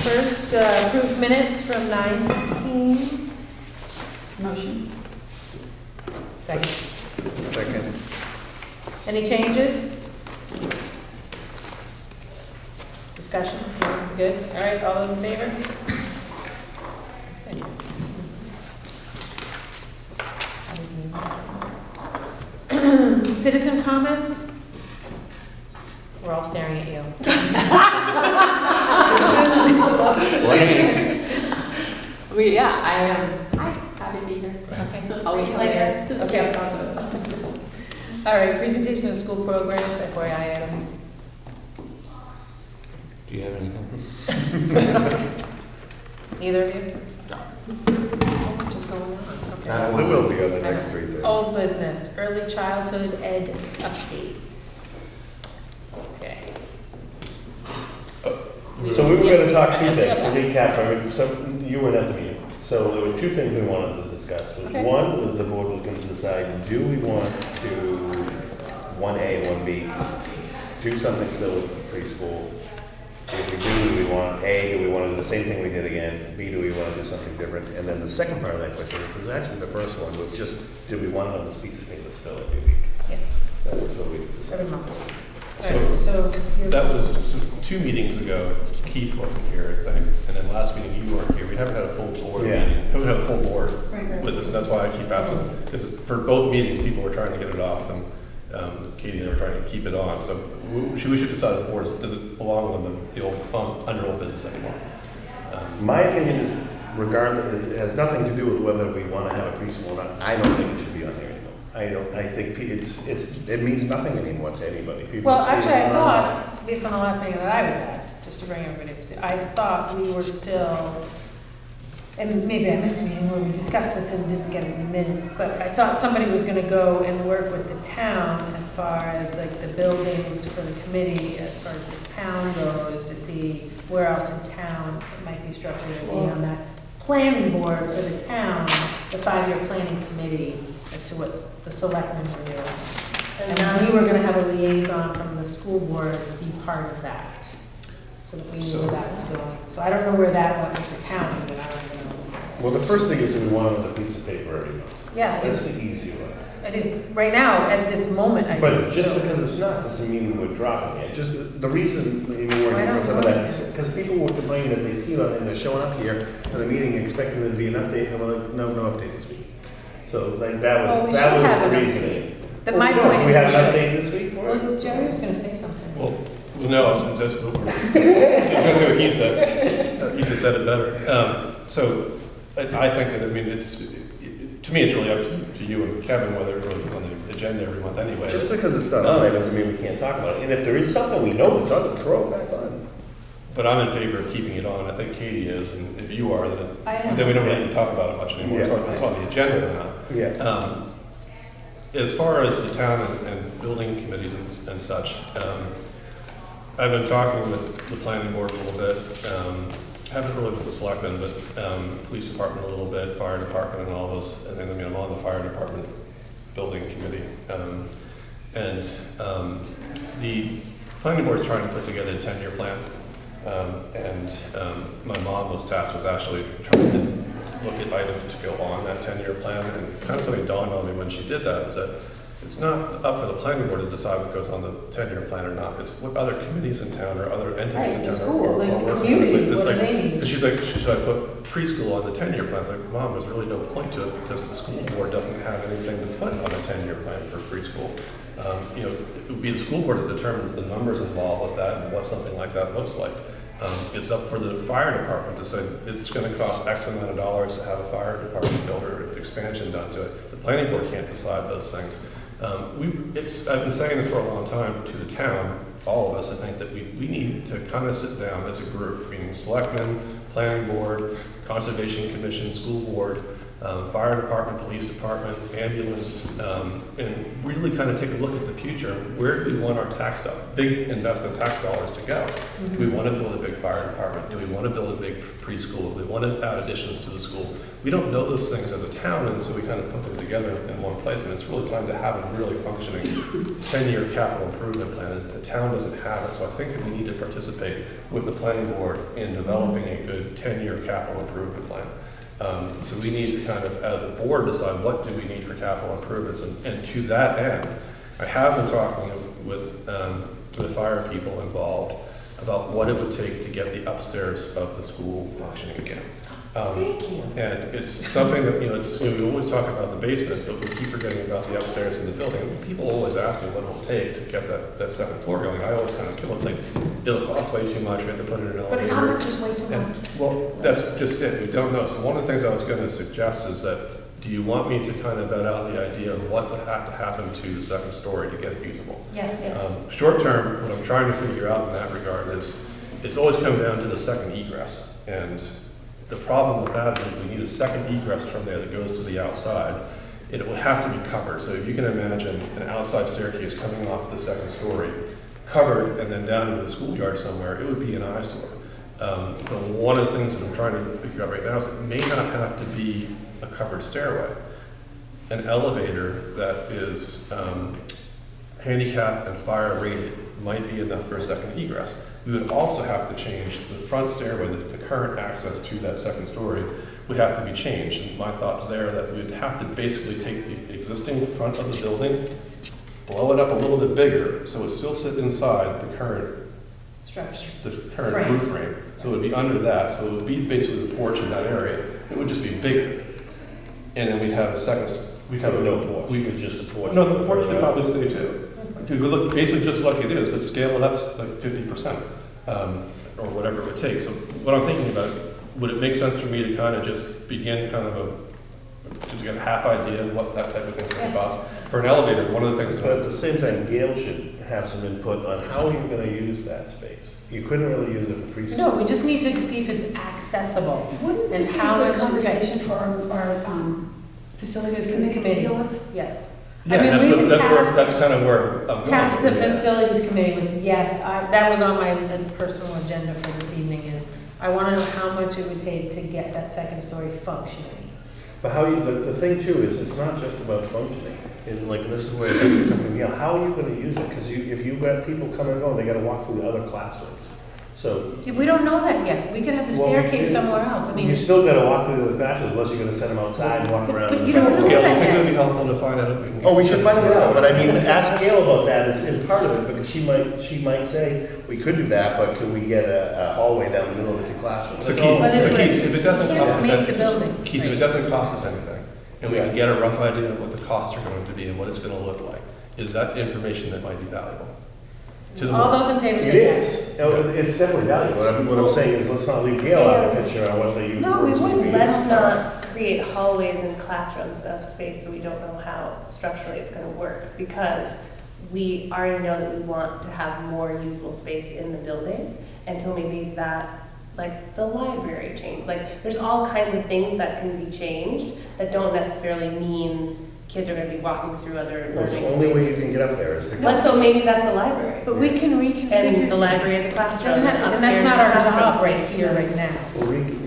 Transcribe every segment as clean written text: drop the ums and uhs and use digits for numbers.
First, approved minutes from 9/16. Motion. Second. Second. Any changes? Discussion? Good? All right, all those in favor? Citizen comments? We're all staring at you. I'm happy to be here. Okay. I'll wait later to see how it goes. All right, presentation of school programs, FYI items. Do you have anything? Either of you? No. So much is going on. Okay. There will be on the next 3 things. Old business, early childhood ed updates. Okay. So we were going to talk 2 Yeah, things, to yeah. recap, you weren't at the meeting. So there were 2 things we wanted to discuss. Okay. One was the board was going to decide, do we want to 1A, 1B, do something still with preschool? If we do we want, A, do we want to do the same thing we did again? B, do we want to do something different? And then the second part of that question, which was actually the first one, was just, did we want it on this piece of paper still every week? Yes, That was what we every decided. month. So, All right, so you're- That was 2 meetings ago. Keith wasn't here, I think, and then last meeting you weren't here. We haven't had a full board Yeah. meeting. Haven't had a full board Right. with us, and that's why I keep asking. Because for both meetings, people were trying to get it off, and Katie and I were trying to keep it on. So we should decide as a board, does it belong on the old under old business anymore? My opinion is, regardless, it has nothing to do with whether we want to have a preschool or not. I don't think it should be on here anymore. I think it means nothing anymore to anybody. People Well, see it actually, I on- thought, based on the last meeting that I was at, just to bring everybody up to date, I thought we were still, and maybe I missed a meeting where we discussed this and didn't get it in the minutes, but I thought somebody was gonna go and work with the town as far as like the buildings for the committee, as far as the town goes, to see where else in town it might be structured, and be on that planning board for the town, the 5-year planning committee, as to what the selectmen were doing. And then we were gonna have a liaison from the school board be part of that, so that we knew where that was going. So I don't know where that went with the town, but I don't know. Well, the first thing is, do we want it on a piece of paper every month? Yeah, That's the easy one. I do. Right now, at this moment, I do. But just So- because it's not, doesn't mean we're dropping it. Just the reason we I weren't here don't for some of know. that is because people were complaining that they see it on, and they're showing up here to the meeting expecting there to be an update, and we're like, no update this week. So like that Oh, was, we that should have was the an reasoning. That my Well, point do is we have we an should. update this week for it? Well, Jerry was gonna say something. Well, no, I was just going to say what he said. He just said it better. So I think that, I mean, to me, it's really up to you and Kevin whether it really goes on the agenda every month anyway. Just because it's not on there doesn't mean we can't talk about it. And if there is something we know that's on, throw it back on. But I'm in favor of keeping it on. I think Katie is, and if you are, I am. then we don't really need to talk about it much anymore as far as what's on the agenda or not. Yeah. As far as the town and building committees and such, I've been talking with the planning board a little bit, haven't really with the selectmen, but police department a little bit, fire department and all those, and then I mean, I'm on the fire department building committee. The planning board is trying to put together a 10-year plan, and my mom was tasked with actually trying to look at items to go on that 10-year plan, and kind of something dawned on me when she did that, is that it's not up for the planning board to decide what goes on the 10-year plan or not. It's what other committees in town or other entities in Right, town the are school, like the working on. community, It's what do like, they need? because she's like, should I put preschool on the 10-year plan? It's like, Mom, there's really no point to it because the school board doesn't have anything to put on a 10-year plan for preschool. It would be the school board that determines the numbers involved with that and what something like that looks like. It's up for the fire department to say it's going to cost X amount of dollars to have a fire department build or expansion done to it. The planning board can't decide those things. I've been saying this for a long time to the town, all of us. I think that we need to kind of sit down as a group, meaning selectmen, planning board, conservation commission, school board, fire department, police department, ambulance, and really kind of take a look at the future. Where do we want our big investment tax dollars to go? Do we want to build a big fire department? Do we want to build a big preschool? Do we want to add additions to the school? We don't know those things as a town until we kind of put them together in one place, and it's really time to have a really functioning 10-year capital improvement plan. And the town doesn't have it, so I think that we need to participate with the planning board in developing a good 10-year capital improvement plan. So we need to kind of, as a board, decide what do we need for capital improvements. And to that end, I have been talking with the fire people involved about what it would take to get the upstairs of the school functioning again. Thank you. And it's something that, we always talk about the basement, but we keep forgetting about the upstairs in the building. People always ask me what it'll take to get that second floor going. I always kind of kill it. It's like, it'll cost way too much, we have to put it in an But elevator. how much is way too And- much? Well, that's just it, we don't know. So one of the things I was gonna suggest is that, do you want me to kind of vet out the idea of what would have to happen to the second story to get it usable? Yes, yes. Short term, what I'm trying to figure out in that regard is, it's always come down to the second egress. And the problem with that is if we need a second egress from there that goes to the outside, it would have to be covered. So if you can imagine an outside staircase coming off the second story, covered and then down into the schoolyard somewhere, it would be an eyesore. But one of the things that I'm trying to figure out right now is it may not have to be a covered stairway. An elevator that is handicap and fire rated might be enough for a second egress. We would also have to change the front stairway, the current access to that second story would have to be changed. And my thoughts there that we'd have to basically take the existing front of the building, blow it up a little bit bigger, so it still sits inside the current Structure. frame. Roof frame. So it would be under that, so it would be basically the porch in that area. It would just be bigger. And then we'd have a second, we'd have No porch, we it's just a porch. No, the porch could probably stay too. To look basically just like it is, but scale it up like 50%, or whatever it would take. So what I'm thinking about, would it make sense for me to kind of just begin kind of to get a half idea of what that type of thing would cost? For an elevator, one of the things But at that, the same time, Gail should have some input on how you're gonna use that space. You couldn't really use it for preschool. No, we just need to see if it's accessible. Wouldn't And this be how a good much- conversation for our facilities committee to deal with? Yes. yeah, I mean, that's, we can that's kind of where I'm going. Tax the with it. facilities committee with, yes, that was on my personal agenda for this evening is, I want to know how much it would take to get that second story functioning. But how you, the thing too is, it's not just about functioning. And like, this is where it has to come from, how are you gonna use it? Because if you've got people coming and going, they gotta walk through the other classrooms. So, Yeah, we don't know that yet. We could have the Well, we staircase can- somewhere else. I mean, you still gotta walk through the other classrooms unless you're gonna send them outside and walk around. But you don't know Gail, I that think it would yet. be helpful to find out if we can. Oh, we should find it out, but I mean, ask Gail about that as part of it, because she might say, we could do that, but could we get a hallway down the middle of the two classrooms? So That's Keith, all I'm But so it's- saying. Keith, if it doesn't Can't cost us make the anything, building. Keith, if it doesn't cost us anything, and we can get a rough idea of what the costs are going to be and what it's going to look like, is that information that might be valuable to the All board? those in favor It say yes. is. It's definitely valuable. What I'm saying is, let's not leave Gail out of the picture on what they use. No, we wouldn't. Let's not create hallways and classrooms of space that we don't know how structurally it's gonna work, because we already know that we want to have more usable space in the building, and so maybe that, like, the library change, like, there's all kinds of things that can be changed that don't necessarily mean kids are gonna be walking through other That's the learning only way you can spaces. get up there is to. But so maybe that's the library, But we can reconfigure. and the library is a It classroom, doesn't have to, and that's upstairs not is our classroom job right space. here, right now.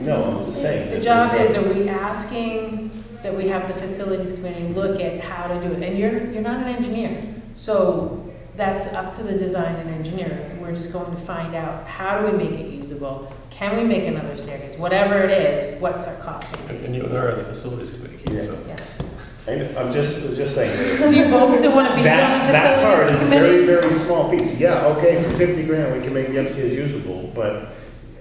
No, I'm just saying. The job is, are we asking that we have the facilities committee look at how to do it? And you're not an engineer, so that's up to the design and engineering. And we're just going to find out, how do we make it usable? Can we make another staircase? Whatever it is, what's our cost gonna be? And you and I are the facilities committee, Keith, so. Yeah. I'm just saying. Do you both still want to be on That the part is facilities a very, committee? very small piece. Yeah, okay, for 50 grand, we can make the upstairs usable, but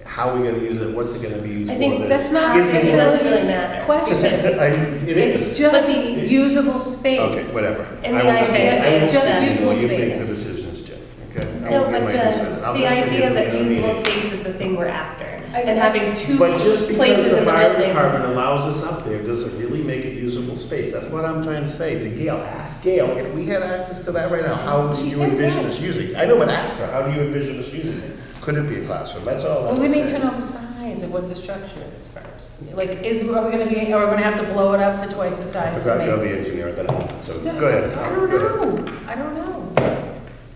how are we gonna use it? What's it gonna be used for? I think That's not a Is it- facilities really matter. question. It It's is. just But the- usable space. Okay, whatever. And I the won't idea say- I is won't just say usable anymore. You make space. the decisions, Jim, okay? I No, won't give but my 2 cents. I'll the just sit here idea till that the end of the usable meeting. space is the thing we're after, I- and having two But just because places the in the fire building. department allows us up there, does it really make it usable space? That's what I'm trying to say to Gail. Ask Gail, if we had access to that right now, how do She you said envision yes. us using it? I know, but ask her, how do you envision us using it? Could it be a classroom? That's all Well, I'm we need to saying. know the size of what the structure is first. Like, are we gonna have to blow it up to twice the I size to forgot you're make? the engineer at that moment, so go ahead. I don't Go ahead. know, I don't know.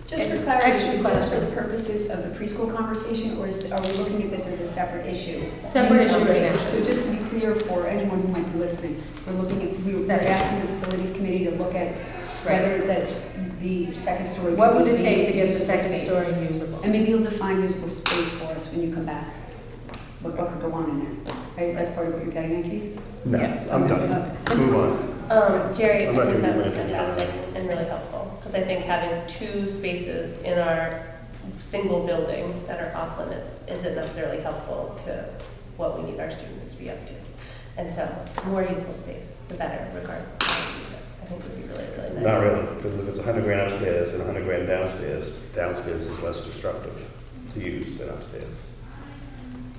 Just for It's clarity, actually is this for question. the purposes of the preschool conversation, or are we looking at this as a separate issue? Separate Usable issue, space. yes. So just to be clear for anyone who might be listening, we're asking the facilities committee to look at whether the second story. What could would it be take made to get the usable second space. story usable? And maybe you'll define usable space for us when you come back. What could go on in there? Right, that's part of what you're getting at, Keith? No, I'm done. Move on. Jerry, I I'm not think gonna that give was my opinion on fantastic and really helpful, because I think having 2 spaces in our single building that are off limits isn't necessarily helpful to what we need our students to be up to. And so, more usable space, the better, regardless of how we use it. I think would be really, really nice. Not really, because if it's 100 grand upstairs and 100 grand downstairs, downstairs is less destructive to use than upstairs.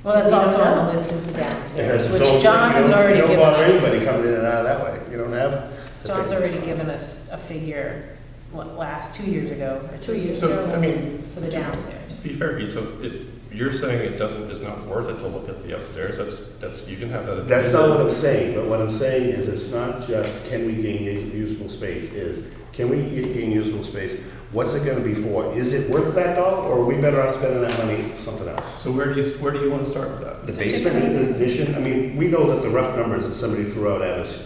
Well, that's We don't also on know. the list is the It has downstairs, its which own- John has you don't- already You given don't bother us. anybody coming in and out of that way. You don't have. the John's thing. already given us a figure, last 2 years ago, or 2 years So, ago, I mean, for the downstairs. be fair, Keith, so you're saying it's not worth it to look at the upstairs, that's, you can have that. That's not what I'm saying, but what I'm saying is it's not just can we gain usable space, is can we gain usable space? What's it gonna be for? Is it worth that dollar, or are we better off spending that money something else? So where do you want to start with that? The basement, the addition, I mean, we know that the rough numbers that somebody threw out at us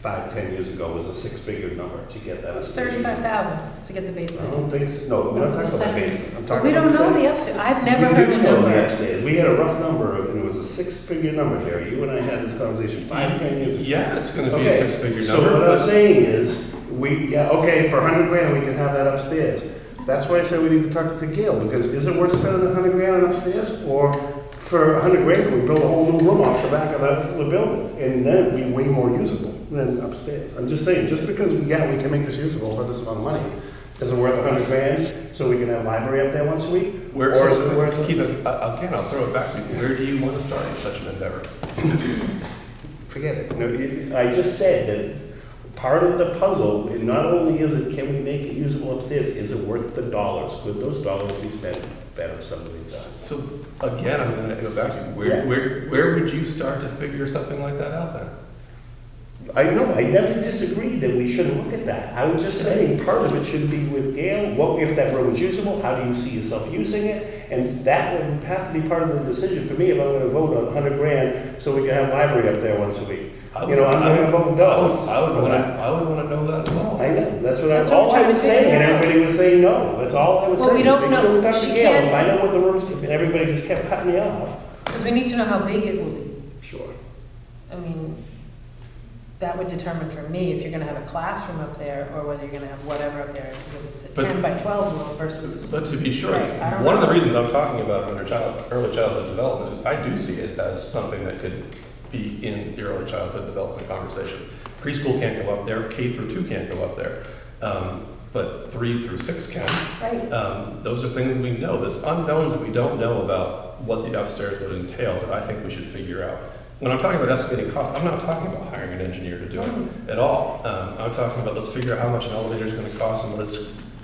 5, 10 years ago was a 6-figure number to get that. It was upstairs. 35,000 to get the I basement. don't think, so. No, we're not talking about the basement. I'm But talking we about don't the know second. the upstairs, I've never We heard do a know the number. upstairs. We had a rough number, and it was a 6-figure number, Jerry. You and I had this conversation 5, 10 years ago. Yeah, it's going to be a Okay, 6-figure so number. what I'm but- saying is, okay, for 100 grand, we can have that upstairs. That's why I said we need to talk to Gail, because is it worth spending 100 grand on upstairs? Or for 100 grand, can we build a whole new room off the back of the building? And then it'd be way more usable than upstairs. I'm just saying, just because we can make this usable for this amount of money, is it worth 100 grand so we can have library up there once a week? Where, Or is it so, worth- Keith, again, I'll throw it back to you. Where do you want to start in such an endeavor? Forget it. No, I just said that part of the puzzle, and not only is it, can we make it usable upstairs, is it worth the dollars? Could those dollars be spent better someplace else? So again, I'm going to go back to you. Yeah. Where would you start to figure something like that out then? I know, I never disagreed that we shouldn't look at that. I was just saying, part of it should be with Gail, what, if that room is usable, how do you see yourself using it? And that would have to be part of the decision for me if I'm gonna vote on 100 grand so we can have library up there once a week. You know, I'm gonna vote no. I would want to know that as well. I know, that's what That's what all we're I trying was to figure saying, and out. everybody was saying no. That's all I was Well, we saying. don't Make sure we know. talk to She Gail. can't If I know just- what the rooms, and everybody just kept cutting me off. Because we need to know how big it will be. Sure. I mean, that would determine for me if you're gonna have a classroom up there, or whether you're gonna have whatever up there, because if it's a But- 10 by 12 room versus. But to be sure, Right, I don't one of the know. reasons I'm talking about early childhood development is I do see it as something that could be in the early childhood development conversation. Preschool can't go up there, K through 2 can't go up there, but 3 through 6 can. Right. Those are things we know. There's unknowns that we don't know about what the upstairs would entail that I think we should figure out. When I'm talking about estimating costs, I'm not talking about hiring an engineer to do it at all. I'm talking about let's figure out how much an elevator is going to cost and let's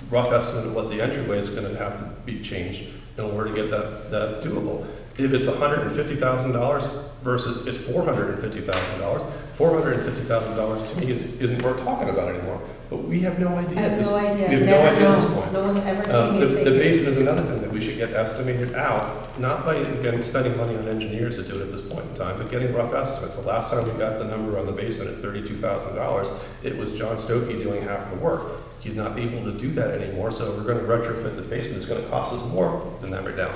rough estimate of what the entryway is going to have to be changed in order to get that doable. If it's $150,000 versus it's $450,000, $450,000 to me isn't worth talking about anymore. But we have no idea. I have no idea, We have no never idea at this known, point. no one ever gave me a The figure. basement is another thing that we should get estimated out, not by, again, spending money on engineers to do it at this point in time, but getting rough estimates. The last time we got the number on the basement at $32,000, it was John Stokey doing half the work. He's not able to do that anymore, so we're gonna retrofit the basement. It's gonna cost us more than that right now.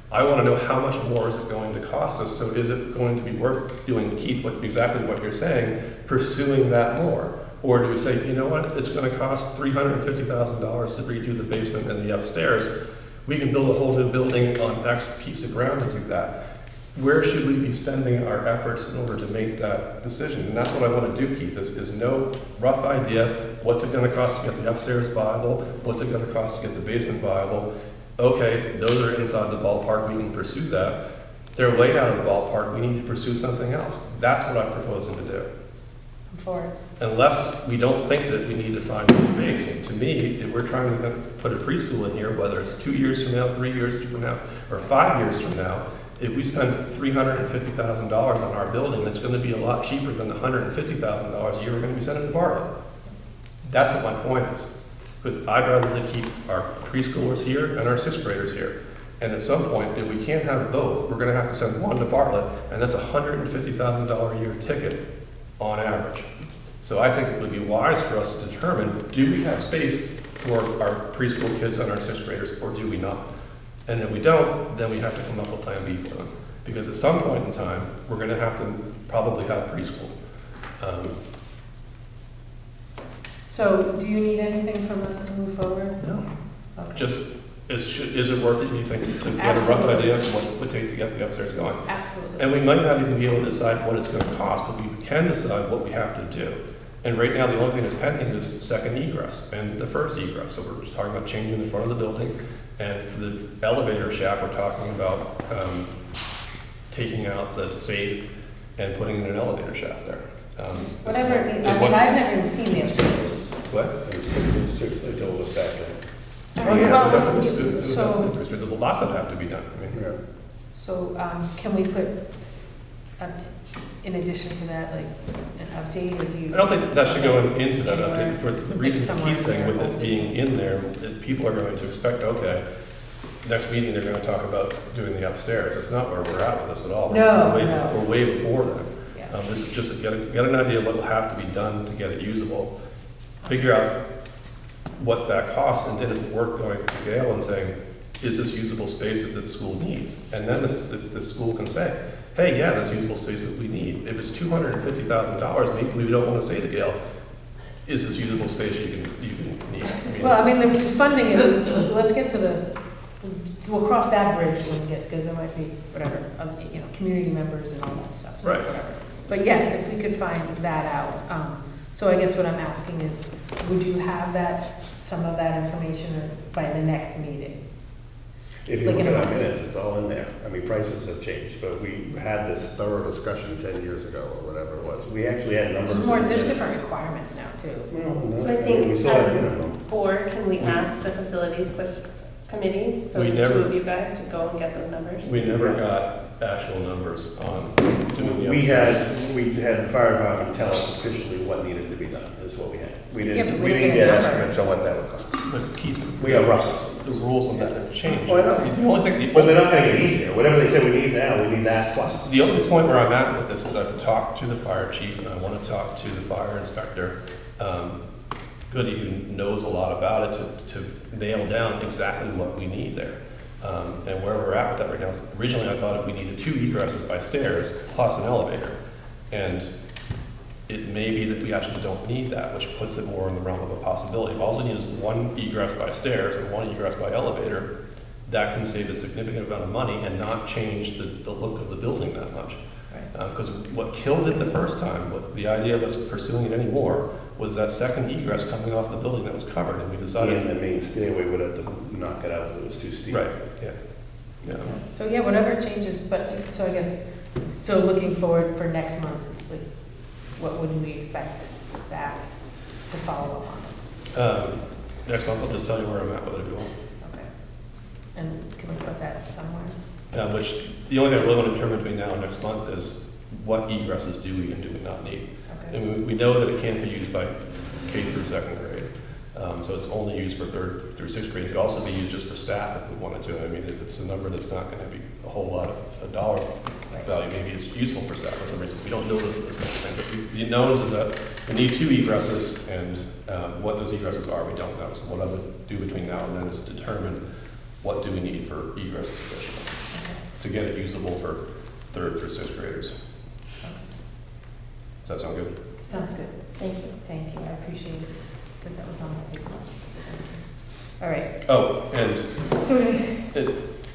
I wanna know how much more is it going to cost us, so is it going to be worth doing, Keith, exactly what you're saying, pursuing that more? Or do we say, you know what, it's gonna cost $350,000 to redo the basement and the upstairs. We can build a whole new building on X piece of ground to do that. Where should we be spending our efforts in order to make that decision? And that's what I wanna do, Keith, is know rough idea, what's it gonna cost to get the upstairs viable? What's it gonna cost to get the basement viable? Okay, those are inside the ballpark, we can pursue that. They're way out of the ballpark, we need to pursue something else. That's what I'm proposing to do. I'm for it. Unless we don't think that we need to find new space. And to me, if we're trying to put a preschool in here, whether it's 2 years from now, 3 years from now, or 5 years from now, if we spend $350,000 on our building, it's gonna be a lot cheaper than the $150,000 a year we're gonna be sending to Bartlett. That's what my point is. Because I'd rather keep our preschoolers here and our sixth graders here. And at some point, if we can't have both, we're gonna have to send one to Bartlett, and that's a $150,000 a year ticket on average. So I think it would be wise for us to determine, do we have space for our preschool kids and our sixth graders, or do we not? And if we don't, then we have to come up with plan B for them. Because at some point in time, we're gonna have to probably have preschool. So do you need anything from us to move forward? No. Okay. Just, is it worth it, do you think, to get a rough Absolutely. idea of what it would take to get the upstairs going? Absolutely. And we might not even be able to decide what it's gonna cost, but we can decide what we have to do. And right now, the only thing that's pending is second egress and the first egress. So we're just talking about changing the front of the building. And for the elevator shaft, we're talking about taking out the safe and putting in an elevator shaft there. Whatever, I've never even seen the upstairs. What? It's too, they told us back then. Oh, yeah, Well, there's a lot that have to be done. I mean, Yeah. So, can we put, in addition to that, like, an update, or do you? I don't think that should go into that update, for the Like reasons somewhere he's saying, with there. it being in there, that people are going to expect, okay, next meeting, they're gonna talk about doing the upstairs. It's not where we're at with this at all. No, We're way- no. We're way before that. Yeah. This is just to get an idea of what will have to be done to get it usable, figure out what that costs, and then is it worth going to Gail and saying, is this usable space that the school needs? And then the school can say, hey, yeah, that's usable space that we need. If it's $250,000, maybe we don't want to say to Gail, is this usable space you can need? I mean, Well, I mean, the funding, let's get to we'll cross that bridge when we get, because there might be, whatever, community members and all that stuff. So Right. whatever. But yes, if we could find that out. So I guess what I'm asking is, would you have some of that information by the next meeting? If you Like look in a at our month. minutes, it's all in there. I mean, prices have changed, but we had this thorough discussion 10 years ago, or whatever it was. We actually had numbers. There's in the different minutes. requirements now, too. Well, no, So I think we still have as minimum. a board, can we ask the facilities committee, so We the never- two of you guys, to go and get those numbers? We never got actual numbers on doing the We upstairs. had the fire department tell us officially what needed to be done, is what we had. We Yeah, but didn't, we we didn't didn't get get a number. estimates on what that would cost. But Keith, We got rough. the rules on that have changed. Oh, I know. The only thing, Well, they're not gonna get easier. Whatever they say we need now, we need that plus. the only point where I'm at with this is I've talked to the fire chief and I want to talk to the fire inspector. Goody, who knows a lot about it, to nail down exactly what we need there. And where we're at with that right now is, originally I thought we needed 2 egresses by stairs plus an elevator. And it may be that we actually don't need that, which puts it more in the realm of a possibility. If all we need is 1 egress by stairs and 1 egress by elevator, that can save a significant amount of money and not change the look of the building that much. Right. Because what killed it the first time, the idea of us pursuing it anymore, was that second egress coming off the building that was covered, and we decided. And the main stairway would have to knock it out if it was too steep. Right, yeah. Yeah. So, yeah, whatever changes, but, so I guess, so looking forward for next month, it's like, what would we expect back to follow up on? Next month, I'll just tell you where I'm at with it if you want. Okay. And can we put that somewhere? Which, the only thing I really want to determine between now and next month is what egresses do we and do we not need. Okay. And we know that it can't be used by K through 2nd grade. So it's only used for 3rd through 6th grade. It could also be used just for staff if we wanted to. I mean, if it's a number that's not going to be a whole lot of a dollar value, maybe it's useful for staff for some reason. We don't know that it's much thing. But the knowns is that we need 2 egresses, and what those egresses are, we don't know. So what I would do between now and then is determine what do we need for egresses additional to get it usable for 3rd through 6th graders. Does that sound good? Sounds good. Thank you. Thank you, I appreciate it, because that was on my big list. All right, Oh, and so we,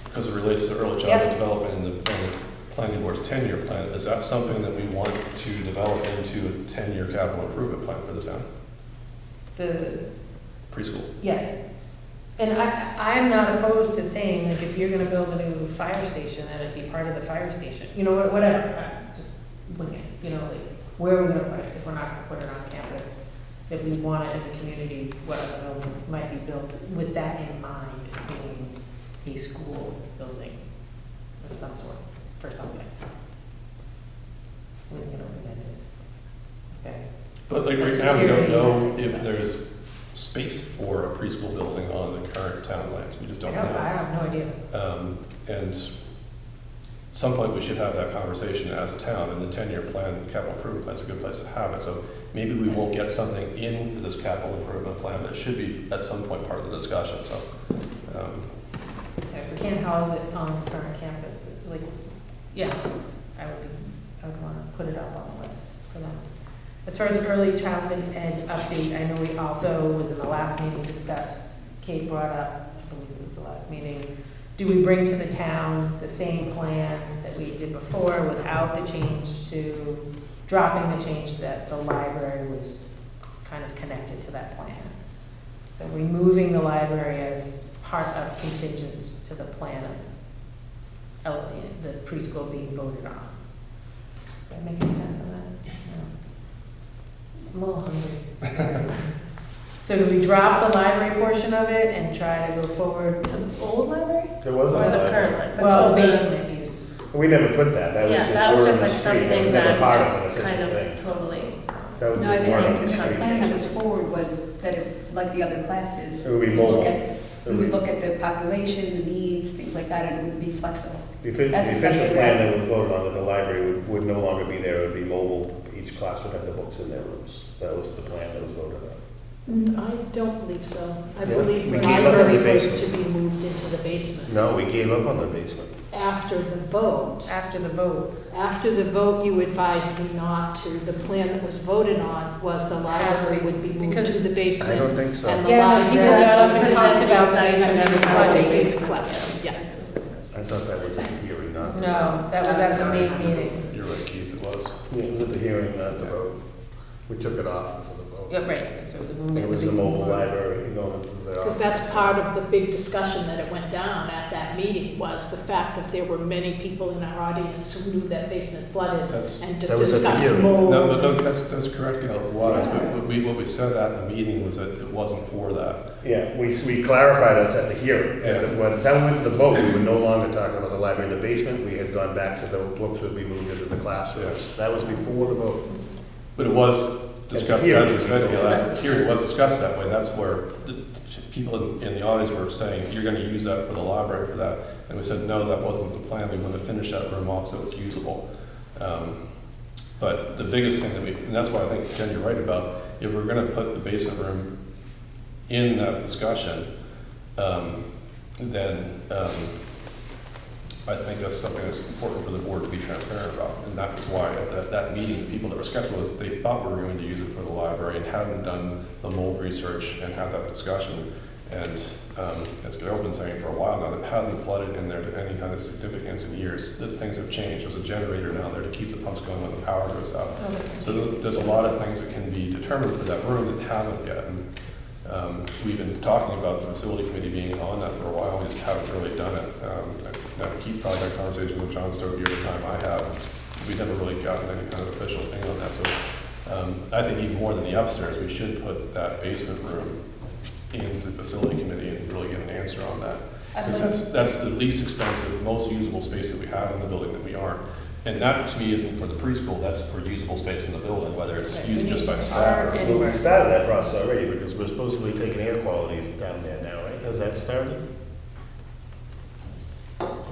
because it relates to early childhood development and the planning board's 10-year plan, is that something that we want to develop into a 10-year capital improvement plan for the town? the, Preschool? yes. And I'm not opposed to saying, like, if you're gonna build a new fire station, that it be part of the fire station, whatever, just wing it, like, where are we gonna put it, if we're not gonna put it on campus, that we want it as a community, what other building might be built with that in mind, as being a school building of some sort, for something. We can open it, okay? But like right now, we don't know if there's space for a preschool building on the current town lands. We just don't I know. have no idea. And at some point, we should have that conversation as a town, and the 10-year plan, capital improvement plan is a good place to have it. So maybe we won't get something in for this capital improvement plan, but it should be at some point part of the discussion, so. If we can't house it on the current campus, like, yeah, I would wanna put it up on the list for them. As far as early childhood ed update, I know we also, was in the last meeting, discussed, Kate brought up, I believe it was the last meeting, do we bring to the town the same plan that we did before without the change to, dropping the change that the library was kind of connected to that plan? So removing the library as part of contingents to the plan of the preschool being voted on. Does that make any sense on that? No. I'm a little hungry. So do we drop the library portion of it and try to go forward? The old library? There was a Or the library. current library? Well, the- basement use. We never put that, that was Yeah, just that was word just on like the street, that something was never that part of an just kind official thing. of totally. That was No, I just word on think the the street. plan that was forward was that, it, like the other classes. It would be we would mobile. look at- We would look at the population, the needs, things like that, and it would be flexible. The That's official exactly plan right. that was voted on, that the library would no longer be there, it would be mobile, each class would have the books in their rooms. That was the plan that was voted on. I don't believe so. I Yeah, believe we the gave up on the library was basement. to be moved into the basement. No, we gave up on the basement. After the vote, After the vote. after the vote, you advised me not to. The plan that was voted on was the library would be moved Because- to the I basement. don't think so. And the Yeah, no, people library- got up and Because talked then about the the basement outside every would be Friday. Big classroom, yeah. I thought that was at the hearing, not the. No, that was at the main meeting. You're right, Keith, it was. Yeah, it was at the hearing, not the vote. We took it off for the vote. Yeah, right. So It was a mobile library, you know, the Because that's part of the big discussion that it went down at that meeting, was the fact that there were many people in our audience who knew that basement flooded, That's, and to That was at the discuss hearing. mold. no, that's correct, Gail, it was, but what we said at the meeting was that it wasn't for that. Yeah, we clarified us at the hearing, Yeah. and by the time we went to the vote, we were no longer talking about the library in the basement, we had gone back to the books would be moved into the classrooms. That was before the vote. But it was discussed, At the as you said, hearing. Gail, at the hearing, it was discussed that way. That's where the people in the audience were saying, you're gonna use that for the library for that. And we said, no, that wasn't the plan. We want to finish that room off so it's usable. But the biggest thing that and that's why I think, Jen, you're right about, if we're gonna put the basement room in that discussion, then I think that's something that's important for the board to be transparent about. And that was why at that meeting, the people that were skeptical was they thought we were going to use it for the library and hadn't done the mold research and had that discussion. And as Gail's been saying for a while now, it hasn't flooded in there to any kind of significance in years. That things have changed. There's a generator now there to keep the pumps going when the power goes out. So there's a lot of things that can be determined for that room that haven't yet. And we've been talking about the facility committee being on that for a while. We just haven't really done it. Now, Keith probably had a conversation with John Stokey every time I have. We've never really gotten any kind of official thing on that. So I think even more than the upstairs, we should put that basement room into the facility committee and really get an answer on that. Because that's the least expensive, most usable space that we have in the building that we aren't. And that to me isn't for the preschool, that's for usable space in the building, whether it's used just by staff or. Well, we started that process already, because we're supposed to be taking air quality down there now, right? Has that started?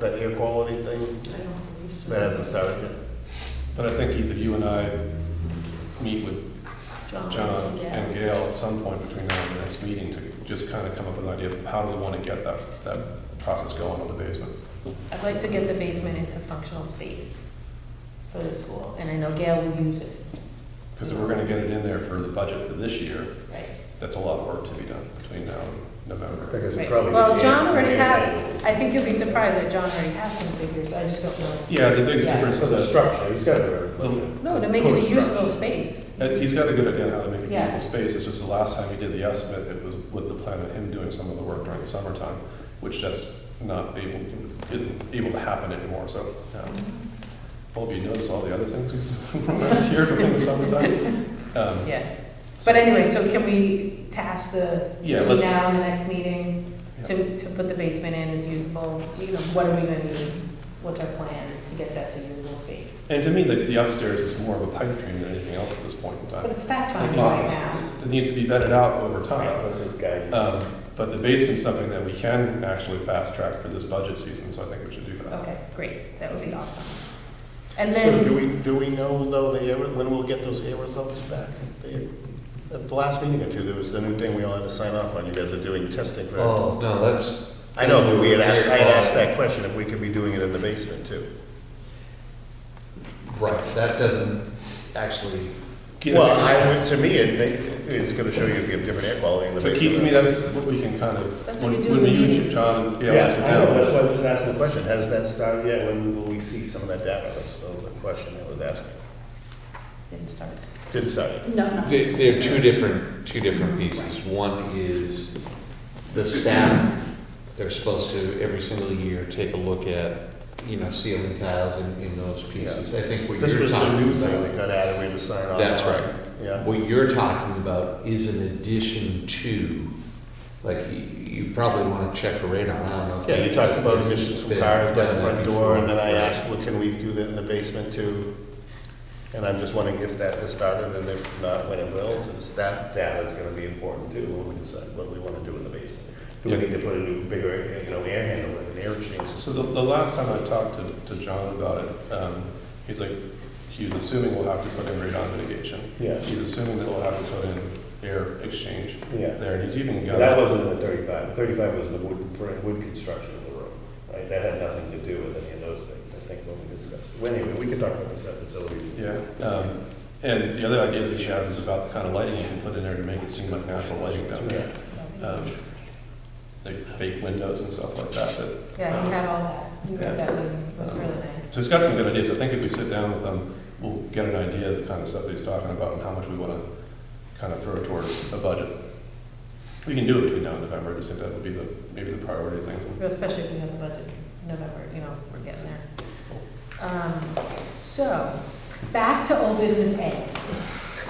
That air quality thing, I don't believe so. that hasn't started yet? But I think Keith, if you and I meet with John Yeah. and Gail at some point between now and the next meeting to just kind of come up with an idea of how do we want to get that process going on the basement. I'd like to get the basement into functional space for the school, and I know Gail will use it, Because if we're going to get it in there for the budget for this year, right? that's a lot of work to be done between now and November. Because we Right. probably. Well, need John air- already air had, handles. I think you'll be surprised that John already has some figures, I just don't know. Yeah, the biggest Yeah. difference For is the that structure, he's got the. No, to make it a usable space. he's got a good idea on how to make it Yeah. usable space. It's just the last time he did the estimate, it was with the plan of him doing some of the work during the summertime, which isn't able to happen anymore, so. hope you notice all the other things he's doing around here during the summertime. Yeah. But anyway, so can we task Yeah, between let's- now and the next meeting Yeah. to put the basement in as usable? You know, what are we gonna need? What's our plan to get that to usable space? And to me, the upstairs is more of a pipe dream than anything else at this point in But time. it's fact finding right now. It needs to be vetted out over time. This is guidance. But the basement's something that we can actually fast track for this budget season, so I think we should do that. Okay, great, that would be awesome. And So then, do we know though when we'll get those air results back? At the last meeting or two, there was the new thing we all had to sign off on. You guys are doing testing for that. Oh, no, that's. I know, but I had asked that question, if we could be doing it in the basement too. Right, that doesn't actually, Well, to me, it's gonna show you if you have different air quality in the So basement. Keith, to me, that's what we can kind of, That's what when we do when in the you meeting. and John and Gail Yeah, sit I know, down. that's why I just asked the question, has that started yet? When will we see some of that data? That's the question I was asking. didn't start. Did start. No. they're two different pieces. One is the staff, they're supposed to every single year take a look at, ceiling tiles in those pieces. I think what This you're was the talking new thing that about, got added, we had to sign off on. That's right. Yeah. what you're talking about is an addition to, like, you probably want to check for radon, I don't know. if Yeah, you talked about it's emissions from been cars by the done front before. door, and then I Right. asked, well, can we do that in the basement too? And I'm just wondering if that has started, and if not, when it will, because that data is gonna be important too, when we decide what we wanna do in the basement. Do we Yeah. need to put a new, bigger, air handler, an air exchange So system? the last time I talked to John about it, he's like, he was assuming we'll have to put in radon mitigation. Yeah. He's assuming that we'll have to put in air exchange Yeah. there, and he's even got. That wasn't in the 35. The 35 was the wood construction of the room, right? That had nothing to do with any of those things, I think, when we discussed. Well, anyway, we can talk about this at facility. Yeah, and the other ideas that he has is about the kind of lighting you can put in there to make it seem like natural lighting down there. Like fake windows and stuff like that, Yeah, he had all that. He Yeah. read that meeting. It was really nice. so he's got some good ideas. I think if we sit down with him, we'll get an idea of the kind of stuff that he's talking about and how much we want to kind of throw towards a budget. We can do it between now and November, I just think that would be maybe the priority things. Especially if we have a budget in November, we're getting there. So, back to old business A.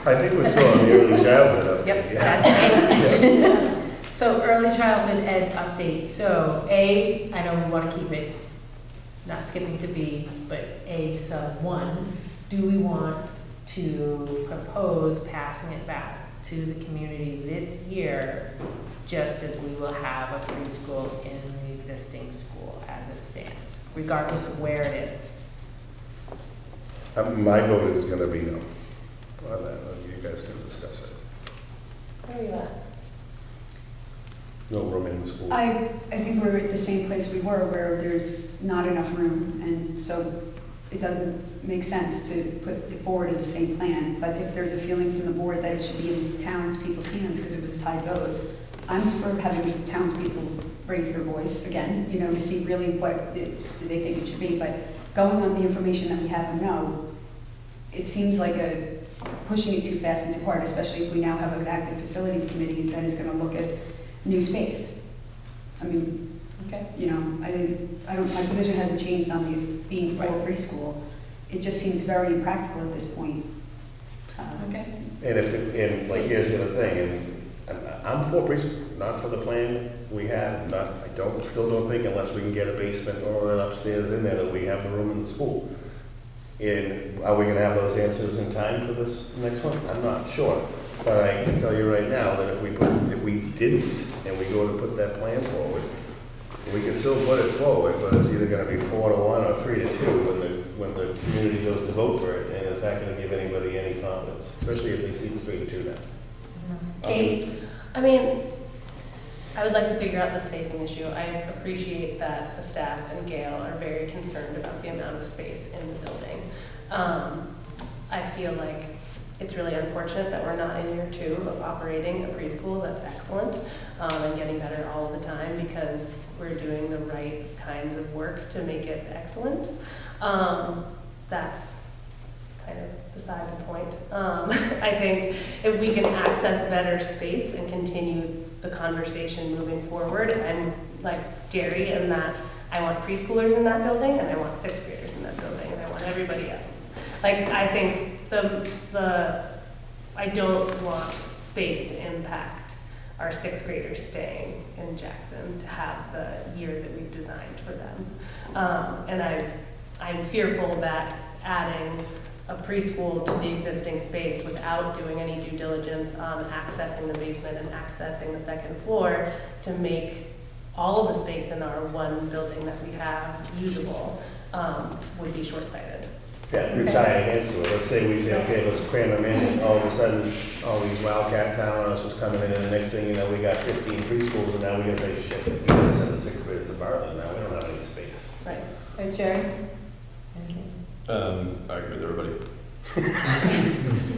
I think we're still on the early childhood update. Yep, Yeah. that's A. So early childhood ed update. So A, I know we want to keep it, not skipping to B, but A sub 1. Do we want to propose passing it back to the community this year, just as we will have a preschool in the existing school as it stands, regardless of where it is? My vote is gonna be no. Well, you guys can discuss it. Where are you at? No room in the school. I think we're at the same place we were, where there's not enough room, and so it doesn't make sense to put it forward as the same plan. But if there's a feeling from the board that it should be in the townspeople's hands, because it was a tied vote, I'm for having townspeople raise their voice again, to see really what do they think it should be. But going on the information that we have now, it seems like pushing it too fast and too hard, especially if we now have an active facilities committee that is going to look at new space. I mean, Okay. my position hasn't changed on the being for Right. preschool. It just seems very impractical at this point. Okay. And like, here's the other thing, and I'm for preschool, not for the plan we have, still don't think unless we can get a basement or an upstairs in there that we have the room in the school. And are we gonna have those answers in time for this next one? I'm not sure. But I can tell you right now that if we didn't, and we go to put that plan forward, we can still put it forward, but it's either gonna be 4-1 or 3-2 when the community goes to vote for it, and it's not gonna give anybody any confidence, especially if they see it's 3-2 now. Kate? I mean, I would like to figure out the spacing issue. I appreciate that the staff and Gail are very concerned about the amount of space in the building. I feel like it's really unfortunate that we're not in year 2 of operating a preschool. That's excellent, and getting better all the time because we're doing the right kinds of work to make it excellent. That's kind of beside the point. I think if we can access better space and continue the conversation moving forward, I'm like Jerry in that I want preschoolers in that building, and I want 6th graders in that building, and I want everybody else. Like, I think I don't want space to impact our sixth graders staying in Jackson to have the year that we've designed for them. And I'm fearful that adding a preschool to the existing space without doing any due diligence on accessing the basement and accessing the second floor to make all of the space in our one building that we have usable would be short-sighted. Yeah, we tie our hands to it. Let's say we say, okay, let's cram them in, and all of a sudden, all these Wildcat townhouses coming in, and the next thing you know, we got 15 preschools, and now we gotta say, shit, we gotta send the sixth graders to Bartlett now, we don't have any space. Right. Right, Jerry? Anything? I agree with everybody.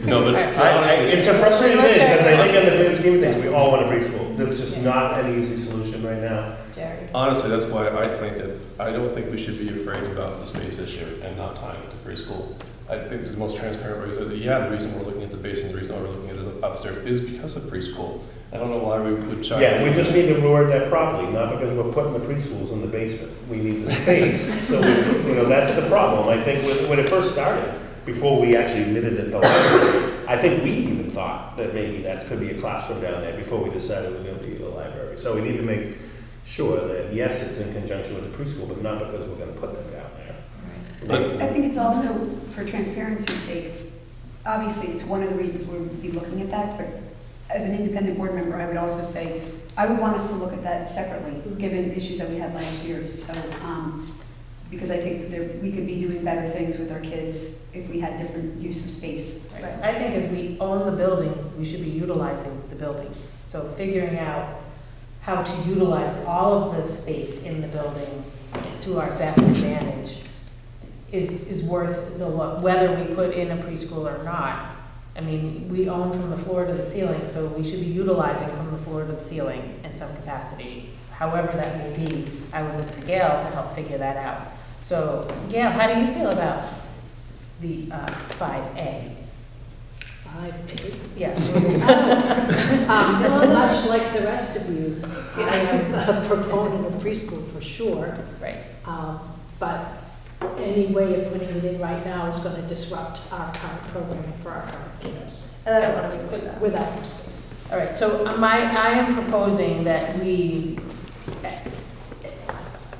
No, but It's a frustrating thing, because I think in the grand scheme of things, we all want a preschool. There's just not an easy solution right now. Jerry? honestly, that's why I don't think we should be afraid about the space issue and not tying it to preschool. I think the most transparent way is that, the reason we're looking at the basement, the reason why we're looking at it upstairs is because of preschool. I don't know why we would try. Yeah, we just need to word that properly, not because we're putting the preschools in the basement. We need the space, so, that's the problem. I think when it first started, before we actually admitted that the library, I think we even thought that maybe that could be a classroom down there before we decided we're gonna be a library. So we need to make sure that, yes, it's in conjunction with the preschool, but not because we're gonna put them down there. I think it's also, for transparency's sake, obviously, it's one of the reasons we'll be looking at that, but as an independent board member, I would also say, I would want us to look at that separately, given issues that we had last year, so, because I think that we could be doing better things with our kids if we had different use of space. Right. I think as we own the building, we should be utilizing the building. So figuring out how to utilize all of the space in the building to our best advantage is worth the look, whether we put in a preschool or not. I mean, we own from the floor to the ceiling, so we should be utilizing from the floor to the ceiling in some capacity. However that may be, I would look to Gail to help figure that out. So, Gail, how do you feel about the 5A? 5A. Yeah. Much like the rest of you, I am a proponent of preschool for sure. Right. But any way of putting it in right now is going to disrupt our current programming for our current kiddos And I don't want to include that. without more space. All right, so I am proposing that we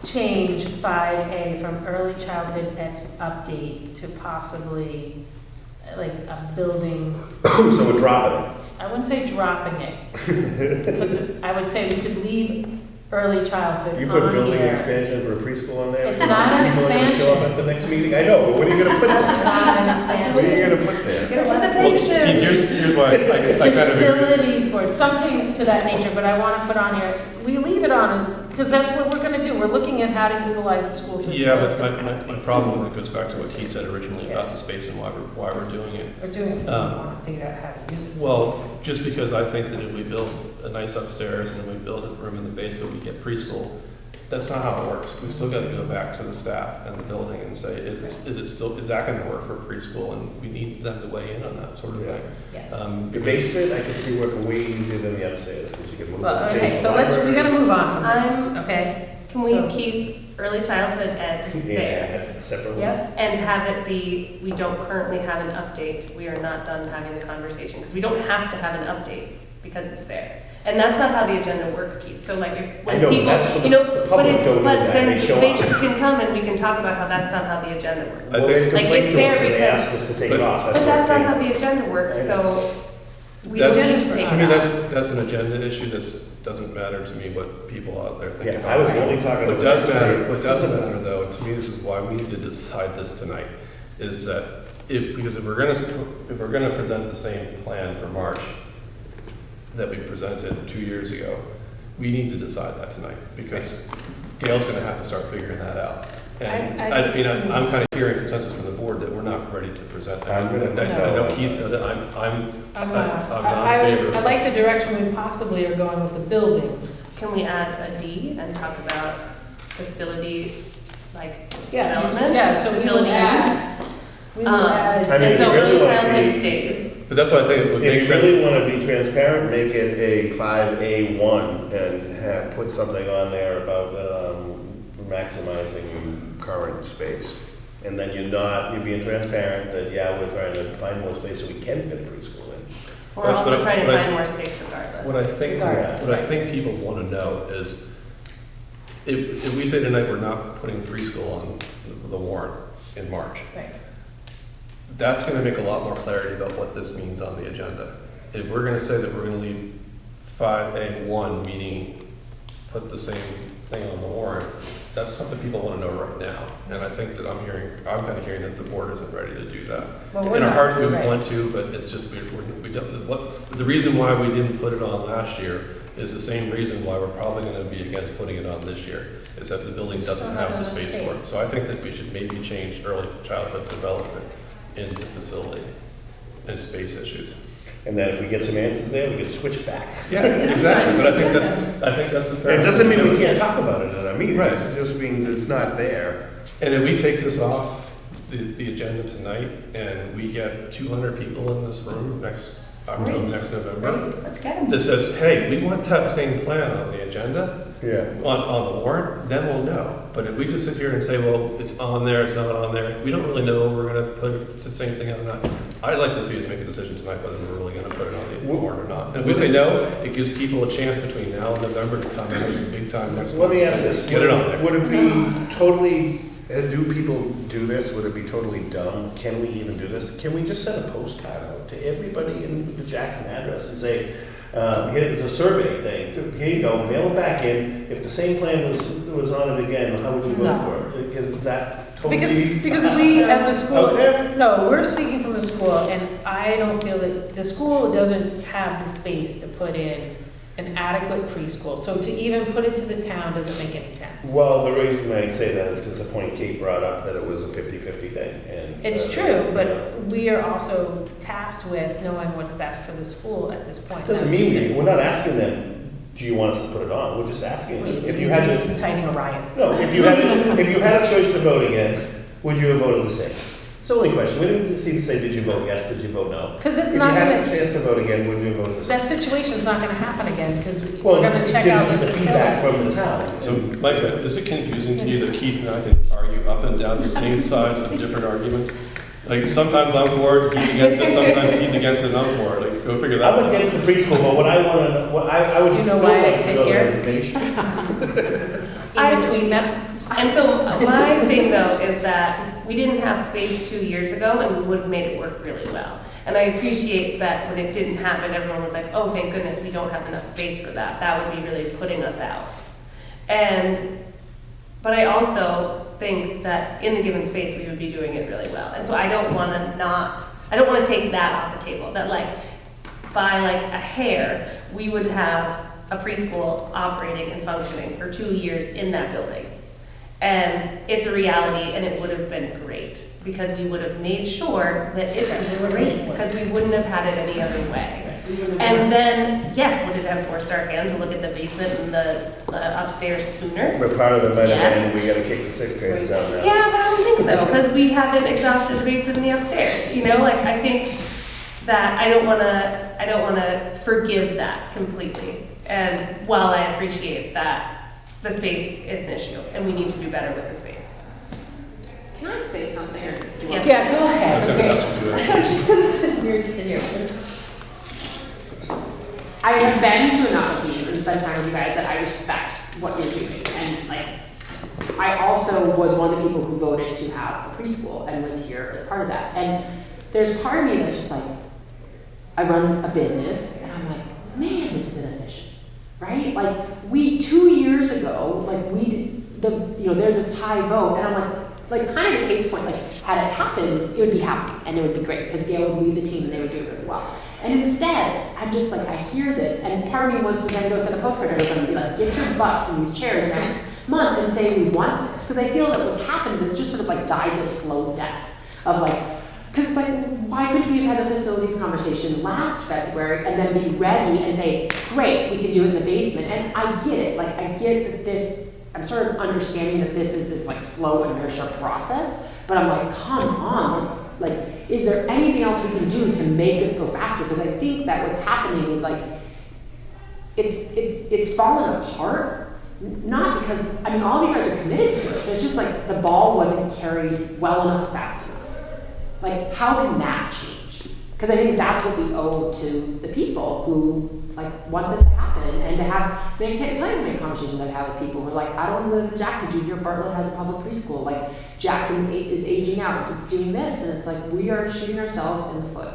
change 5A from early childhood update to possibly like a building. So we're dropping it. I wouldn't say dropping it, because I would say we could leave early childhood You put on building here. expansion for a preschool on there? It's not an People are gonna show up expansion. at the next meeting? I know, but what are you gonna put That's there? not an expansion. What are you gonna put there? Well, here's why I kind of agree. Facilities board, something to that nature, but I want to put on here, we leave it on, because that's what we're gonna do. We're looking at how to utilize the school to its Yeah, fullest but my capacity. problem with it goes back to what Keith said originally about Yes. the space and why we're doing it. We're doing it because we want to figure out how to use it. Well, just because I think that if we build a nice upstairs and then we build a room in the basement, we get preschool, that's not how it works. We still got to go back to the staff and the building and say, is that going to work for preschool? And we need them to weigh in on that sort of thing. Yes. The basement, I could see working way easier than the upstairs, because you can move Well, the okay, table, so we gotta move on from I'm- this, okay? Can we So- keep early childhood ed Yeah, there? that's a separate one. Yep, And have it be, we don't currently have an update, we are not done having the conversation, because we don't have to have an update, because it's there. And that's not how the agenda works, Keith, so like if, I when know, but people, that's what you know, the but public don't do but that. then They show they up. can come and we can talk about how that's not how the agenda works. I Well, think- they've Like, complained it's to us, there and they because- asked us to take it But- off. But that's not how what the agenda works, I so we don't That's, need to take to me, it off. that's an agenda issue doesn't matter to me what people out there think Yeah, about. I was only talking What about. does matter though, to me, this is why we need to decide this tonight, is that because if we're gonna present the same plan for March that we presented 2 years ago, we need to decide that tonight, because Gail's gonna have to start figuring that out. And I'm kind of hearing consensus from the board that we're not ready to present that. I'm gonna- I know Keith said that, I'm I'm not not, in favor of I like this. the direction we possibly are going with the building. Can we add a D and talk about facility, like, Yeah, development? yeah, so we will Facility add, we will And add. I mean, so if you really early wanna childhood be- stays. But that's why I think it would make If you sense. really want to be transparent, make it a 5A1 and put something on there about maximizing current space. And then you're being transparent that, yeah, we're trying to find more space so we can fit a preschool in. We're also But- trying to but- find more space regardless. What I think people want to know is, if we say tonight we're not putting preschool on the warrant in March, Right. that's going to make a lot more clarity about what this means on the agenda. If we're going to say that we're going to leave 5A1, meaning put the same thing on the warrant, that's something people want to know right now. And I think that I'm kind of hearing that the board isn't ready to do that. Well, we're In our not, hearts, we right. want to, but it's just, we don't, the reason why we didn't put it on last year is the same reason why we're probably going to be against putting it on this year, is that the building doesn't have the space for it. So I think that we should maybe change early childhood development into facility and space issues. And then if we get some answers there, we can switch back. Yeah, exactly, but I think that's the fair. It doesn't mean we can't talk about it at our meetings, Right. it just means it's not there. And if we take this off the agenda tonight, and we get 200 people in this room next November, Great, let's get them. that says, hey, we want that same plan on the agenda, Yeah. on the warrant, then we'll know. But if we just sit here and say, well, it's on there, it's not on there, we don't really know if we're gonna put the same thing on or not. I'd like to see us make a decision tonight whether we're really gonna put it on the warrant or not. And if we say no, it gives people a chance between now and November to come in with some big time next month. Let me and ask say, this. Get it on there. Would it be totally, do people do this? Would it be totally dumb? Can we even do this? Can we just send a postcard out to everybody in the Jackson address and say, here's a survey thing, here you go, mail it back in. If the same plan was on it again, how would you vote No. for it? Is that totally? Because we, as a school, Out there? no, we're speaking from the school, and I don't feel that, the school doesn't have the space to put in an adequate preschool. So to even put it to the town doesn't make any sense. Well, the reason I say that is because the point Kate brought up, that it was a 50-50 thing, and. It's true, but we are also tasked with knowing what's best for the school at this point. Doesn't mean, we're not asking them, do you want us to put it on? We're just asking, if you had Just to, inciting a riot. no, if you had a choice to vote again, would you have voted the same? It's the only question. We didn't see to say, did you vote yes, did you vote no? Because it's If you not had a gonna, chance to vote again, would you have voted the same? that situation's not gonna happen again, because Well, we're gonna it check gives out us the the feedback facility. from the town. So, Micah, is it confusing to you that Keith and I can argue up and down the same sides of different arguments? Like, sometimes I'm for it, he's against it, sometimes he's against it, and I'm for it. Like, go figure that I'm out. against the preschool, but what I want to, I would Do you know still why I like to sit know here? that information. In between them. And so my thing though is that we didn't have space 2 years ago and we would have made it work really well. And I appreciate that when it didn't happen, everyone was like, oh, thank goodness we don't have enough space for that. That would be really putting us out. But I also think that in the given space, we would be doing it really well. And so I don't want to take that off the table, that like, by like a hair, we would have a preschool operating and functioning for 2 years in that building. And it's a reality, and it would have been great, because we would have made sure that it was great, because we wouldn't have had it any other way. And then, yes, would it have forced our hand to look at the basement and the upstairs sooner? But part of it might have Yes. been, we gotta kick the sixth graders out now. Yeah, but I don't think so, because we haven't exhausted the basement and the upstairs, you know, like, I think that I don't wanna forgive that completely. And while I appreciate that the space is an issue, and we need to do better with the space. Can I say something? Or do you Yes. want- Yeah, go I was ahead. gonna ask you to- I'm just gonna sit here, just sit here. I have been to enough of these and spent time with you guys that I respect what you're doing. And like, I also was one of the people who voted to have a preschool and was here as part of that. And there's part of me that's just like, I run a business and I'm like, man, this is inefficient, right? Like, 2 years ago, there's this tie vote, and I'm like kind of to Kate's point, like, had it happened, it would be happening, and it would be great, because Gail would lead the team, and they would do it really well. And instead, I'm just like, I hear this, and part of me wants to then go send a postcard to everyone and be like, get your butts in these chairs next month and say we want this, because I feel that what's happened is just sort of like died this slow death of like, because it's like, why couldn't we have had the facilities conversation last February and then be ready and say, great, we can do it in the basement? And I get it, like, I get that this, I'm sort of understanding that this is this like slow inertia process, but I'm like, come on, is there anything else we can do to make this go faster? Because I think that what's happening is like, it's fallen apart Not because, I mean, all of you guys are committed to it, it's just like the ball wasn't carried well enough fast enough. Like, how can that change? Because I think that's what we owe to the people who, like, want this to happen, and to have, I mean, I can't tell you how many conversations I have with people who are like, I don't live in Jackson, Junior Bartlett has a public preschool, like, Jackson is aging out, it's doing this, and it's like, we are shooting ourselves in the foot,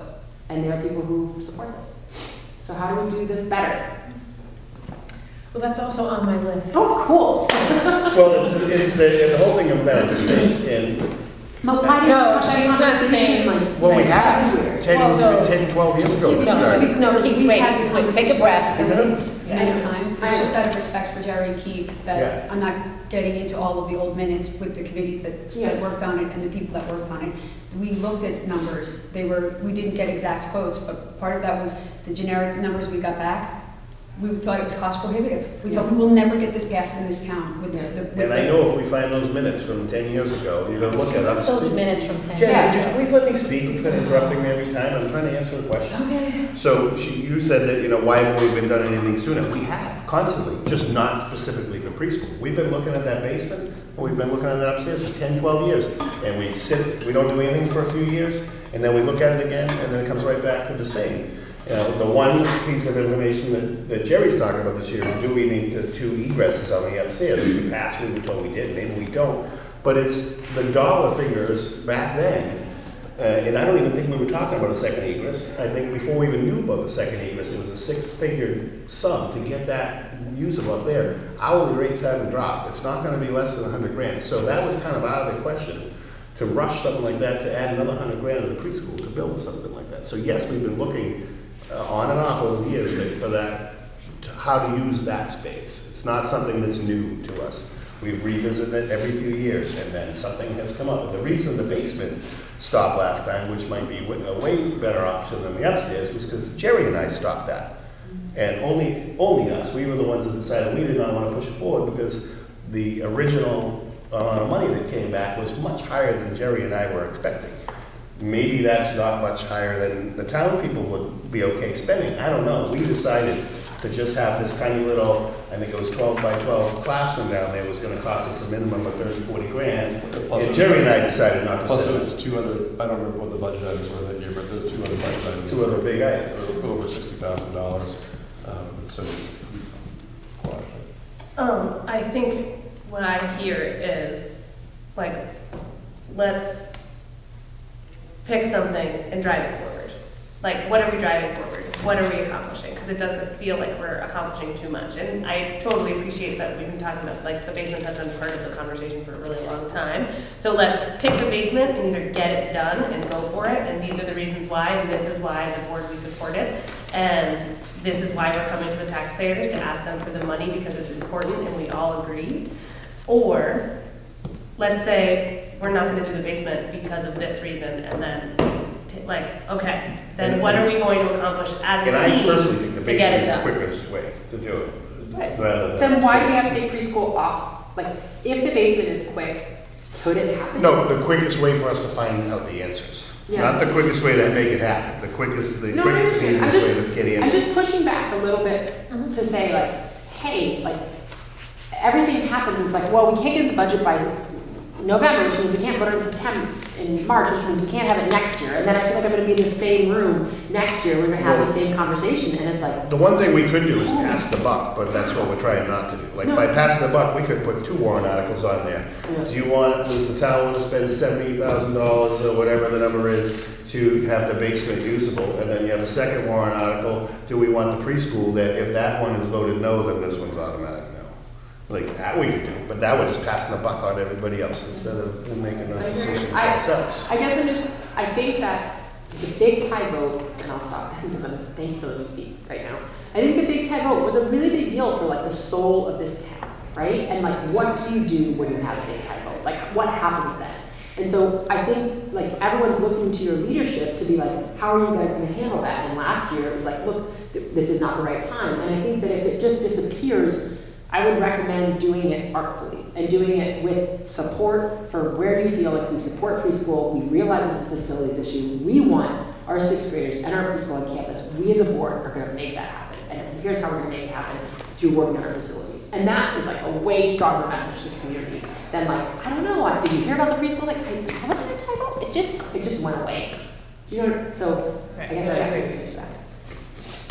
and there are people who support this. So how do we do this better? Well, that's also on my list. Oh, cool. Well, it's the whole thing about the space, and, But why didn't No, we have that she's not conversation, saying- like, well, we like, have everywhere? 10, 12 years ago, this No, so started. we- No, keep- we've wait, had the wait, conversation take a breath. about facilities Yeah. many times. It's just out of respect for Jerry and Keith Yeah. that I'm not getting into all of the old minutes with the committees that Yeah. worked on it and the people that worked on it. We looked at numbers. We didn't get exact quotes, but part of that was the generic numbers we got back. We thought it was cost prohibitive. We thought we will never get this passed in this town with the. And I know if we find those minutes from 10 years ago, you're gonna look at them. Those minutes from 10. Jen, just please let me speak, it's been interrupting me every time, I'm trying to answer a question. Okay. So you said that, why haven't we been done anything sooner? We have, constantly, just not specifically for preschool. We've been looking at that basement, and we've been looking at that upstairs for 10, 12 years. And we don't do anything for a few years, and then we look at it again, and then it comes right back to the same. The one piece of information that Jerry's talking about this year is, do we need the 2 egresses on the upstairs? In the past, we were told we did, maybe we don't. But it's the dollar figures back then, and I don't even think we were talking about a second egress. I think before we even knew about the second egress, it was a 6-figure sum to get that usable up there. Hourly rates haven't dropped. It's not gonna be less than 100 grand. So that was kind of out of the question, to rush something like that, to add another 100 grand to the preschool to build something like that. So yes, we've been looking on and off over the years for that, how to use that space. It's not something that's new to us. We revisit it every few years, and then something has come up. The reason the basement stopped last time, which might be a way better option than the upstairs, was because Jerry and I stopped that. And only us, we were the ones that decided we did not want to push it forward, because the original amount of money that came back was much higher than Jerry and I were expecting. Maybe that's not much higher than the town people would be okay spending. I don't know. We decided to just have this tiny little, I think it was 12 by 12 classroom down there, was gonna cost us a minimum of 30, 40 grand. And Jerry and I decided not to Plus, sell there's it. 2 other, I don't remember what the budget items were that year, but there's 2 other budget items. 2 other big items. Over $60,000. So, I think what I hear is, like, let's pick something and drive it forward. Like, what are we driving forward? What are we accomplishing? Because it doesn't feel like we're accomplishing too much. And I totally appreciate that we've been talking about, like, the basement has been part of the conversation for a really long time. So let's pick the basement and either get it done and go for it. And these are the reasons why, and this is why, as a board, we support it. And this is why we're coming to the taxpayers to ask them for the money, because it's important and we all agree. Or let's say we're not going to do the basement because of this reason, and then okay, then what are we going to accomplish as And a I team personally think the to get basement it is the done? quickest way to do it. Right. Rather than. Then why do we have to take preschool off? Like, if the basement is quick, could it happen? No, the quickest way for us to find out the answers. Yeah. Not the quickest way to make it happen. The quickest No, I and understand. easiest way to get I'm answers. just pushing back a little bit to say, like, hey, like, everything happens, it's like, well, we can't get the budget by November, which means we can't vote it in September, in March, which means we can't have it next year. And then I feel like I'm gonna be in the same room next year, we're gonna have the same conversation, and it's like, The one thing we could do is pass the buck, but that's what we're trying not to do. Like, by passing the buck, we could put 2 warrant articles on there. Yeah. Do you want, does the town want to spend $70,000 or whatever the number is to have the basement usable? And then you have a second warrant article, do we want the preschool, that if that one is voted no, then this one's automatic no? Like, that we could do, but that would just pass the buck on everybody else instead of making those decisions ourselves. I guess I think that the big tie vote, and I'll stop because thank you for letting me speak right now. I think the big tie vote was a really big deal for, like, the soul of this town, right? And, like, what do you do when you have a big tie vote? Like, what happens then? And so I think, like, everyone's looking to your leadership to be like, how are you guys gonna handle that? And last year it was like, look, this is not the right time. And I think that if it just disappears, I would recommend doing it artfully and doing it with support for where you feel like we support preschool, we realize it's a facilities issue, we want our 6th graders and our preschool on campus, we as a board are gonna make that happen. and here's how we're gonna make it happen through working on our facilities. And that is like a way stronger message to the community than like, I don't know, did you hear about the preschool? Like, I wasn't gonna type out, it just went away. You know, so I guess I agree with that.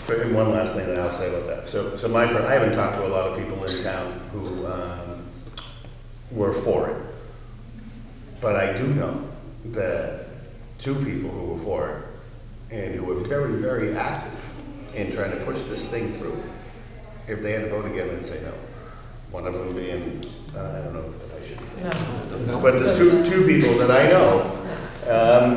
And one last thing that I'll say about that. So I haven't talked to a lot of people in town who were for it. But I do know that two people who were for it and who were very, very active in trying to push this thing through, if they had to vote again, they'd say no. One of them being, I don't know if I should say. No. But there's two people that I know,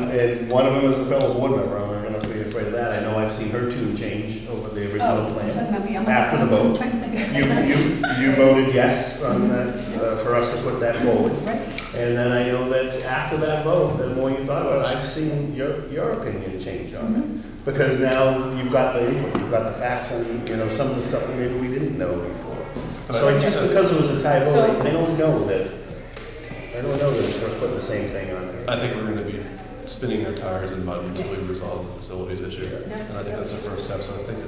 and one of them is a fellow board member. I'm not going to be afraid of that. I know I've seen her tune change over the original Oh, plan. talking about me, I'm After the vote. trying to think. You voted yes on that, for us to put that forward. Right. And then I know that after that vote, the more you thought about it, I've seen your opinion change on it. Because now you've got the input, you've got the facts, and, you know, some of the stuff that maybe we didn't know before. So just because it was a tie vote, I don't know that it's going to put the same thing on there. I think we're gonna be spinning our tires in mud until we resolve the facilities issue. And I think that's the first step, so I think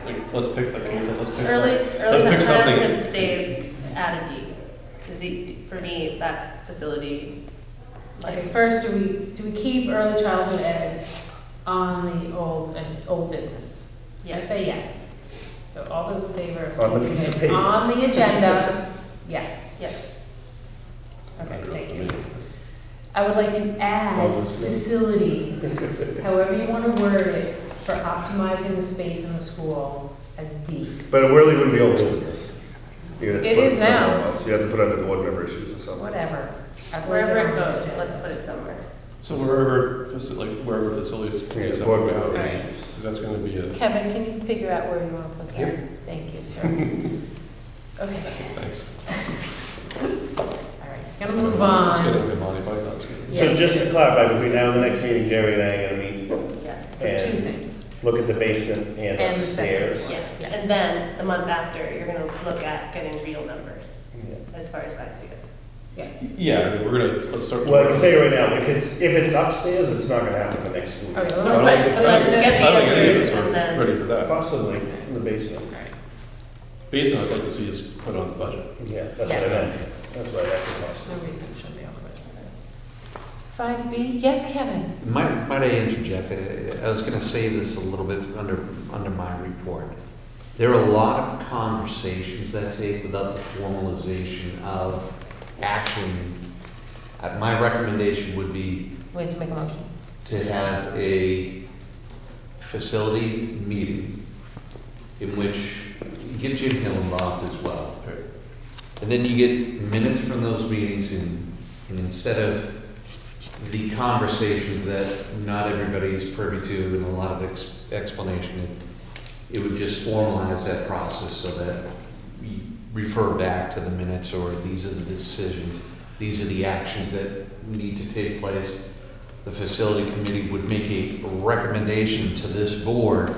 like, let's pick, like Kate said, let's pick let's pick something. Early stays at a D. Because for me, that's facility. Okay, first, do we keep early childhood ed on the old business? I Yes. say yes. So all those in favor of On the keeping piece of it paper. on the agenda, yes. Yes. Okay, thank you. I would like to add facilities, however you want to word it, for optimizing the space in the school as D. But it really wouldn't be open to this. You'd have to It put is somewhere now. else. You have to put under board member issues or something. Whatever. Wherever it goes, let's put it somewhere. So wherever facilities. Yeah, board member Alright. issues. Because that's gonna be a, Kevin, can you figure out where you want to put that? Yep. Thank you, sir. Okay, thanks. all right, gonna move Let's get on. into Monty Python's. So Yes. just to clarify, between now and the next meeting, Jerry and I are gonna meet Yes. Two and things. look at the basement and And the second upstairs. floor. Yes. Yes. And then the month after, you're gonna look at getting real numbers, Yeah. as far as I see it. Yeah, I mean, let's start. Well, I can tell you right now, if it's upstairs, it's not gonna happen for next school. Okay, year. well, I don't let's think- I don't think get any of the us and are then- ready for that. Possibly in the basement. Basement, I'd like to see us put on the budget. Yeah, that's what I meant. That's why that could possibly. No reason it shouldn't be on the budget. 5B, yes, Kevin? Might I interject? I was going to save this a little bit under my report. There are a lot of conversations that take without the formalization of action. My recommendation would be We have to make a motion. to have a facility meeting in which you get Jim Hill involved as well. Okay. And then you get minutes from those meetings, and instead of the conversations that not everybody is privy to and a lot of explanation, it would just formalize that process so that we refer back to the minutes, or these are the decisions, these are the actions that need to take place. The facility committee would make a recommendation to this board,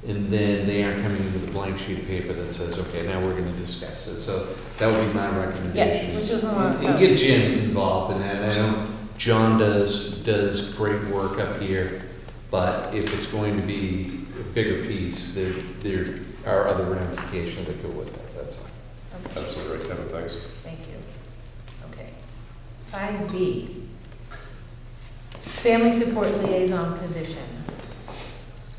and then they aren't coming in with a blank sheet of paper that says, okay, now we're gonna discuss it. So that would be my recommendation. Yes, which is more. And get Jim involved in that. I know John does great work up here, but if it's going to be a bigger piece, there are other ramifications that go with that, that's all. Absolutely right, Kevin, thanks. Thank you. Okay. 5B, family support liaison position.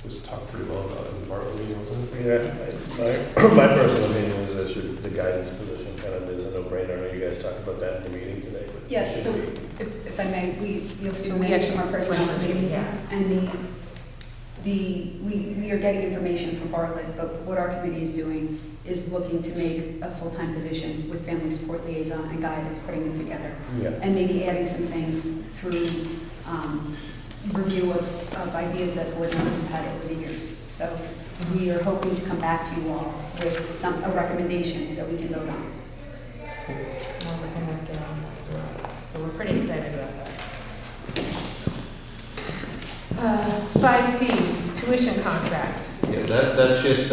This talked pretty well about it in the Bartlett meeting, wasn't it? Yeah, my personal opinion is that the guidance position kind of is a no-brainer. I know you guys talked about that in the meeting today. But Yeah, it should so be. if I may, you'll see the So we minutes have from our personnel to- committee. yeah. And we are getting information from Bartlett, but what our committee is doing is looking to make a full-time position with family support liaison and guidance, putting it together. Yeah. And maybe adding some things through review of ideas that board members have had over the years. So we are hoping to come back to you all with a recommendation that we can vote on. Well, we can work it on that as well. So we're pretty excited about that. 5C, tuition contract. Yeah, that's just,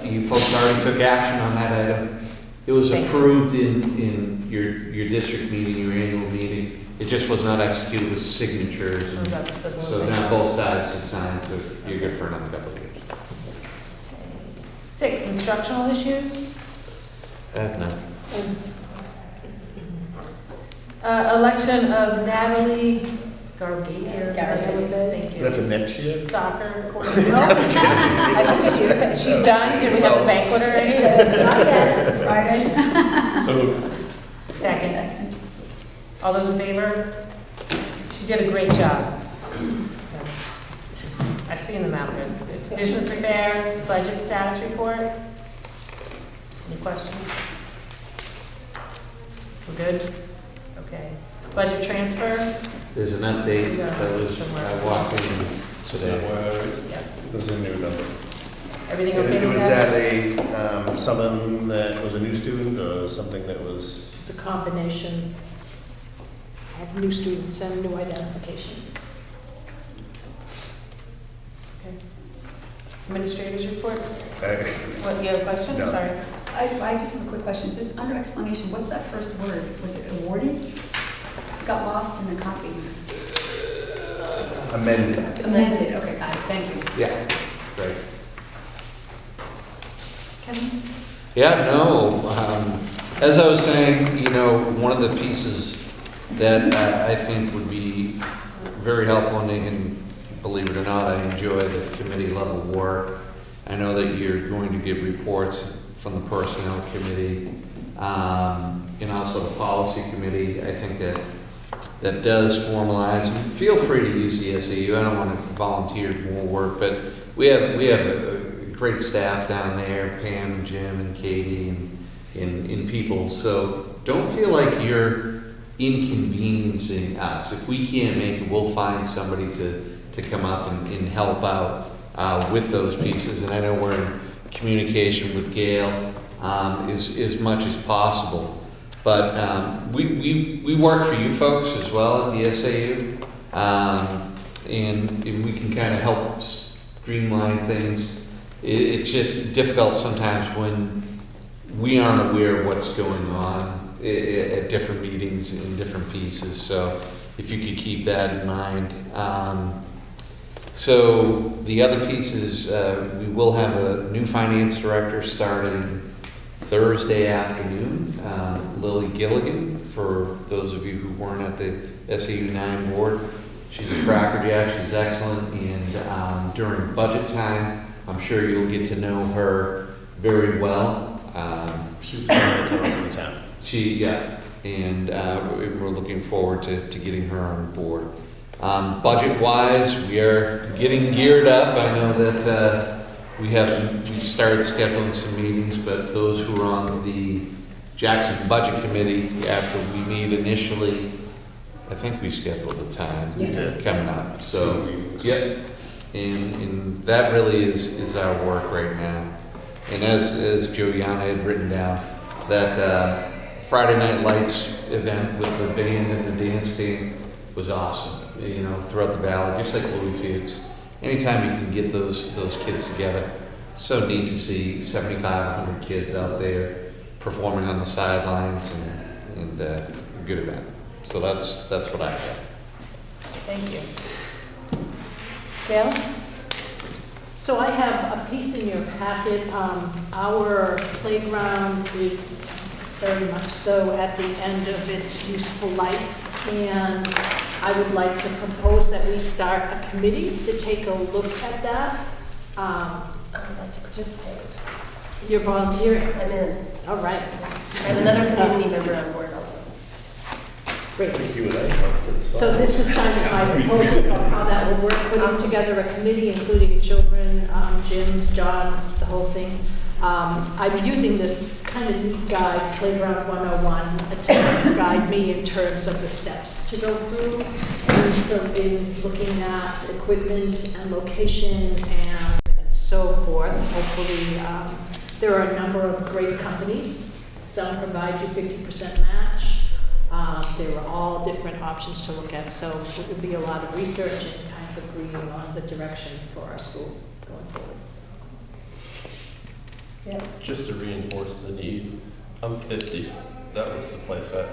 you folks already took action on that item. It was Thank you. approved in your district meeting, your annual meeting. It just was not executed with signatures. So that's the So now both sides have signed, so you're good for another couple of years. instructional issues? No. Election of Natalie Garbaty. Thank Is you. that for next year? Soccer coordinator. I think she's done. Did we have a banquet already? Not yet, Friday. So, Second. All those in favor? She did a great job. I've seen them out there. It's good. Business affairs, budget status report. Any questions? We're good? Okay. Budget transfer? There's an update Yeah, that was, somewhere. I walked in so today. Yeah. This is a new number. Everything okay with Was that? that someone that was a new student or something that was? It's a combination of new students and new identifications. Okay. Administrators reports? I What, you have a question? No. Sorry. I just have a quick question, just under explanation, what's that first word? Was it awarded? Got lost in the copy. Amended. Amended, okay, got it, thank you. Yeah, right. Kevin? Yeah, no, as I was saying, you know, one of the pieces that I think would be very helpful, and believe it or not, I enjoy the committee level work. I know that you're going to get reports from the personnel committee, and also the policy committee. I think that does formalize. And feel free to use the SAU. I don't want to volunteer more work, but we have a great staff down there, Pam and Jim and Katie and people. So don't feel like you're inconveniencing us. If we can't make it, we'll find somebody to come up and help out with those pieces. And I know we're in communication with Gail as much as possible. But we work for you folks as well at the SAU, and we can kind of help streamline things. It's just difficult sometimes when we aren't aware of what's going on at different meetings in different pieces. So if you could keep that in mind. So the other piece is we will have a new finance director starting Thursday afternoon, Lily Gilligan, for those of you who weren't at the SAU 9 board. She's a crackerjack, she's excellent, and during budget time, I'm sure you'll get to know her very well. She's the one that came up in the town. And we're looking forward to getting her on board. Budget-wise, we are getting geared up. I know that we started scheduling some meetings, but those who are on the Jackson Budget Committee, after we meet initially, I think we scheduled a time Yes. coming up. So, 2 meetings. yep. And that really is our work right now. And as Joanna had written down, that Friday Night Lights event with the band and the dance team was awesome. You know, throughout the valley, just like Louis Fuchs. Anytime you can get those kids together, so neat to see 7,500 kids out there performing on the sidelines, and a good event. So that's what I have. Thank you. Gail? So I have a piece in your packet. Our playground is very much so at the end of its useful life, and I would like to propose that we start a committee to take a look at that. I would like to participate. You're volunteering? I'm in. All right, I have another community member on board also. great. I think you and I talked to the So side. this is kind of my proposal of how that will work, putting together a committee, including children, Jim, John, the whole thing. I'm using this kind of neat guide, Playground 101, to guide me in terms of the steps to go through. And so in looking at equipment and location and so forth, hopefully, there are a number of great companies. Some provide you 50% match. There are all different options to look at, so it would be a lot of research and kind of agreeing on the direction for our school going forward. Yeah. just to reinforce the need, I'm 50. That was the place I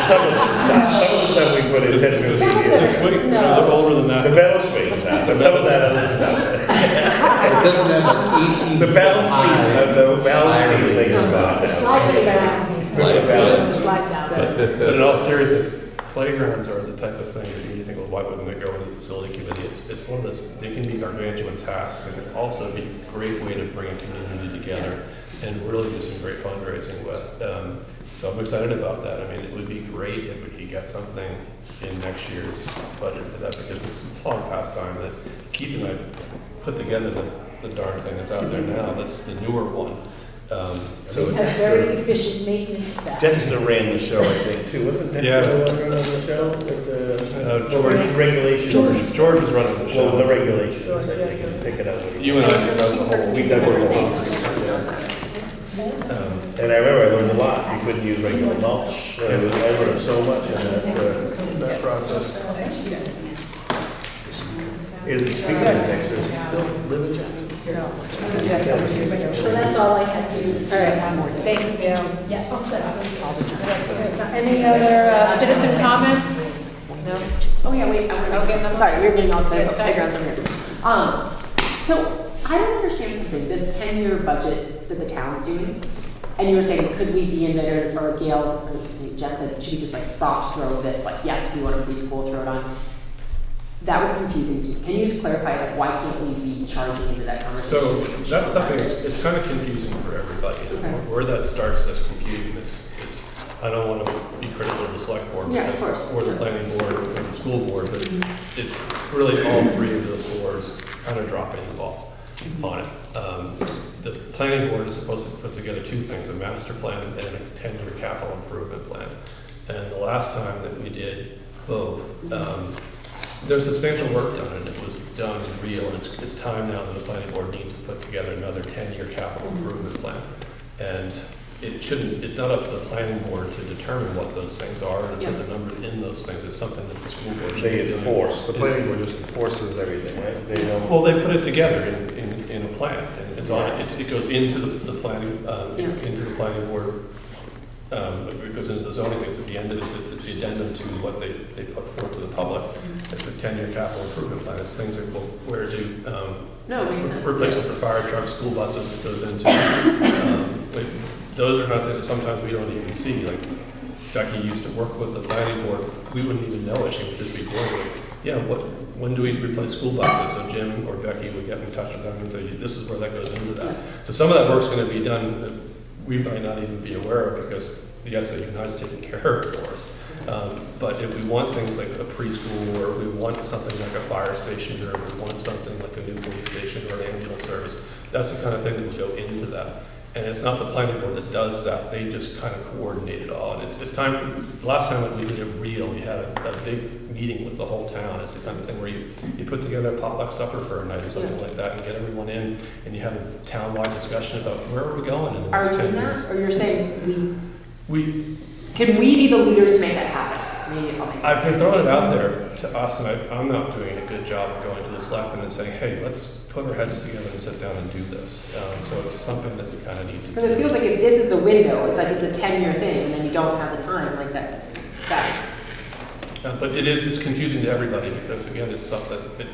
Some of the stuff we put in 10, 15 It's years. sweet, No. they're older than that. The metal swings out, but some of that other stuff. doesn't have an 18. The balance beam, the balance beam thing is gone. The slide down. The balance. The slide down. But in all seriousness, playgrounds are the type of thing that you think, well, why wouldn't they go into the facility committee? It's one of those, they can be gargantuan tasks, and can also be a great way to bring a community together and really do some great fundraising with. So I'm excited about that. I mean, it would be great if we could get something in next year's budget for that, because it's long past time that Keith and I put together the darn thing that's out there now. That's the newer one. So A very efficient maintenance staff. Dexter ran the show, I think, too. Wasn't Yeah. Dexter the one running the show with the George. regulations? George was running the Well, show. the regulations, I think, and pick it up. You and I did the whole. We done the whole thing. And I remember I learned a lot. You couldn't use regular mulch. I learned so much in that process. Speaking of Dexter, is he still live in Jackson? So that's all I have to do. All right, thank you. Yeah, oh, that's all. Any other citizen comments? No? Oh, yeah, wait, I'm sorry, you're getting all excited about playgrounds over here. So I don't understand something, this 10-year budget that the town's doing, and you were saying, could we be in there, or Gail, or Jen said, should we just like soft throw this, like, yes, we want a preschool, throw it on? That was confusing to me. Can you just clarify, like, why can't we be charging into that conversation? So that's something, it's kind of confusing for everybody. Okay. Where that starts as confusion, it's, I don't want to be critical of the select board, Yeah, of because- course. or the planning board, or the school board, but it's really all three of the boards kind of dropping the ball on it. The planning board is supposed to put together two things, a master plan and a 10-year capital improvement plan. And the last time that we did both, there's substantial work done, and it was done real, and it's time now that the planning board needs to put together another 10-year capital improvement plan. And it's not up to the planning board to determine what those things are and put the numbers in those things. It's something that the school board should be They doing. enforce, the planning board just enforces everything, right? They don't. Well, they put it together in a plan, and it's on, it goes into the planning, into the planning board. It goes into the zoning things at the end, it's the addendum to what they put forth to the public. It's a 10-year capital improvement plan. It's things like, well, where to, No, it makes sense. replace it for fire trucks, school buses, it goes into, like, those are kind of things that sometimes we don't even see. Like, Becky used to work with the planning board, we wouldn't even know it, she would just be doing it. Yeah, when do we replace school buses? So Jim or Becky would get in touch with them and say, this is where that goes into that. So some of that work's gonna be done that we might not even be aware of, because the SAU is taking care of it for us. But if we want things like a preschool, or we want something like a fire station, or we want something like a new police station or an ambulance service, that's the kind of thing that would go into that. And it's not the planning board that does that, they just kind of coordinate it all. And it's time, last time that we did it real, we had a big meeting with the whole town. It's the kind of thing where you put together a potluck supper for a night or something like that, and get everyone in, and you have a town-wide discussion about where are we going in the Are next we 10 doing years. that, or you're saying We, can we be the leaders to make that happen? Maybe I'll make I've been throwing it out there to us, and I'm not doing a good job of going to the selectmen and saying, hey, let's put our heads together and sit down and do this. So it's something that we kind of need to do. Because it feels like if this is the window, it's like it's a 10-year thing, and then you don't have the time, like that. But it's confusing to everybody, because again, it's stuff that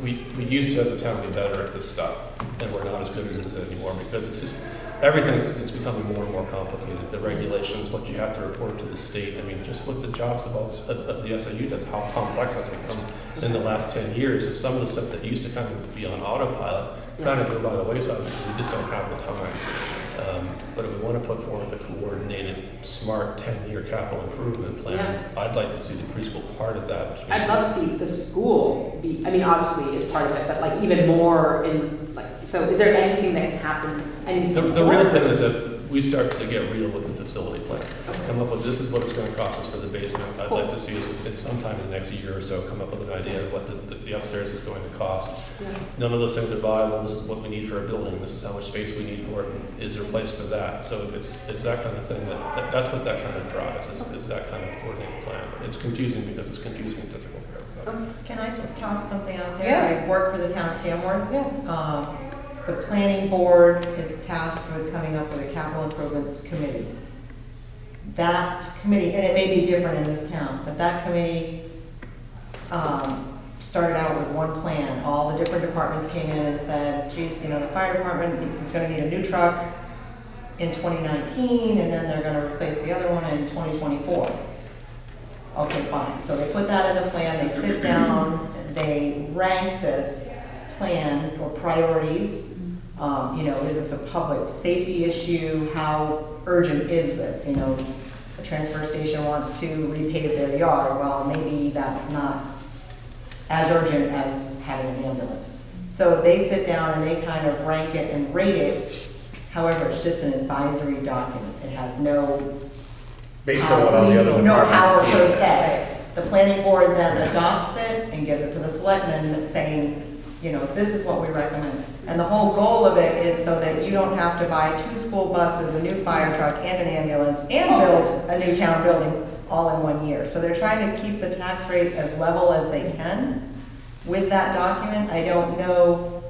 we used to as a town be better at this stuff, and we're not as good at it anymore, because it's just, everything is becoming more and more complicated. The regulations, what you have to report to the state, I mean, just what the jobs of the SAU does, how complex that's become in the last 10 years. And some of the stuff that used to kind of be on autopilot kind of go by the wayside, because we just don't have the time. But if we want to put forth a coordinated, smart 10-year capital improvement plan, I'd like to see the preschool part of that. I'd love to see the school be, I mean, obviously it's part of it, but like even more in, like, so is there anything that can happen? The real thing is that we start to get real with the facility plan. Come up with, this is what it's going to cost us for the basement. I'd like to see us within sometime in the next year or so come up with an idea of what the upstairs is going to cost. None of those things are viable. This is what we need for a building. This is how much space we need for it. Is there a place for that? So it's that kind of thing that's what that kind of drives, is that kind of coordinated plan. It's confusing because it's confusing and difficult for everybody. Can I toss something out there? Yeah. I work for the town of Tamworth. Yeah. The planning board is tasked with coming up with a capital improvements committee. That committee, and it may be different in this town, but that committee started out with one plan, all the different departments came in and said, geez, you know, the fire department is gonna need a new truck in 2019, and then they're gonna replace the other one in 2024. Okay, fine. So they put that in the plan, they sit down, they rank this plan or priorities. You know, is this a public safety issue? How urgent is this? You know, the transfer station wants to repave their yard. Well, maybe that's not as urgent as having an ambulance. So they sit down and they kind of rank it and rate it. However, it's just an advisory document. It has no Based on what all the other no power departments per do. se. The planning board then adopts it and gives it to the selectmen saying, you know, this is what we recommend. And the whole goal of it is so that you don't have to buy 2 school buses, a new fire truck, and an ambulance, and build a new town building all in 1 year. So they're trying to keep the tax rate as level as they can with that document. I don't know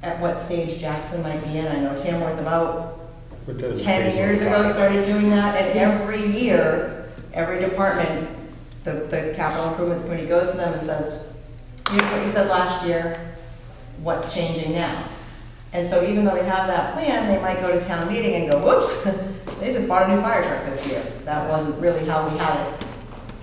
at what stage Jackson might be in. I know Tamworth about But does it 10 say years what ago it's started doing that, and every year, every department, the capital improvements committee goes to them and says, here's what you said last year, what's changing now? And so even though they have that plan, they might go to town meeting and go, whoops, they just bought a new fire truck this year. That wasn't really how we had it,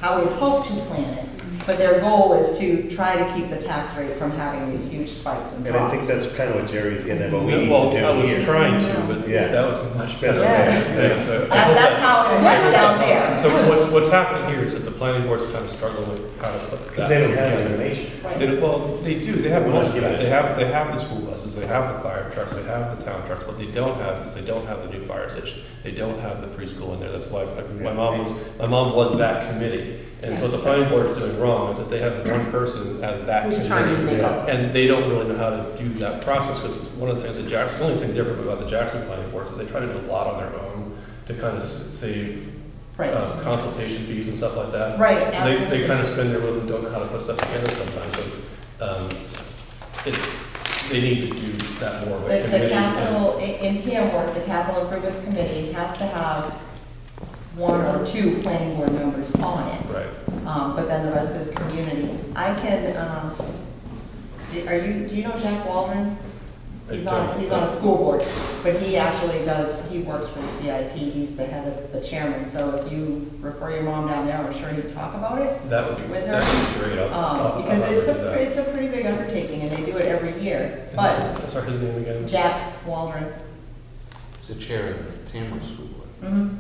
how we had hoped to plan it. But their goal is to try to keep the tax rate from having these huge spikes and And I drops. think that's kind of what Jerry's getting at, what we need Well, to do I was here. trying to, but Yeah. that was much better. Yeah. Yeah, so I hope That's how it works down there. So what's happening here is that the planning board's kind of struggling with how to put that Because they don't have together. information. Well, they do, they have Well, most of yeah. it, they have the school buses, they have the fire trucks, they have the town trucks, what they don't have is they don't have the new fire station, they don't have the preschool in there, that's why my mom was that committee. And so what the planning board is doing wrong is that they have one person as that Who's trying to committee. make up. And they don't really know how to do that process, because one of the things that Jackson, the only thing different about the Jackson planning board is that they try to do a lot on their own to kind of save Right, consultation fees and stuff like that. right, So they absolutely. kind of spin their wheels and don't know how to put stuff together sometimes, so, they need to do that more of a The committee. capital, in Tamworth, the capital improvements committee has to have 1 or 2 planning board members on it. Right. But then the rest is community. I can, do you know Jack Waldron? He's on a school board, but he actually he works for the CIP, he's the head of the chairman, so if you refer your mom down there, I'm sure he'd talk about it. That would be, With her? that would be great. Because I'll it's do that. it's a pretty big undertaking, and they do it every year. But Sorry, his name again? Jack Waldron, It's the chair of the Tamworth School Board.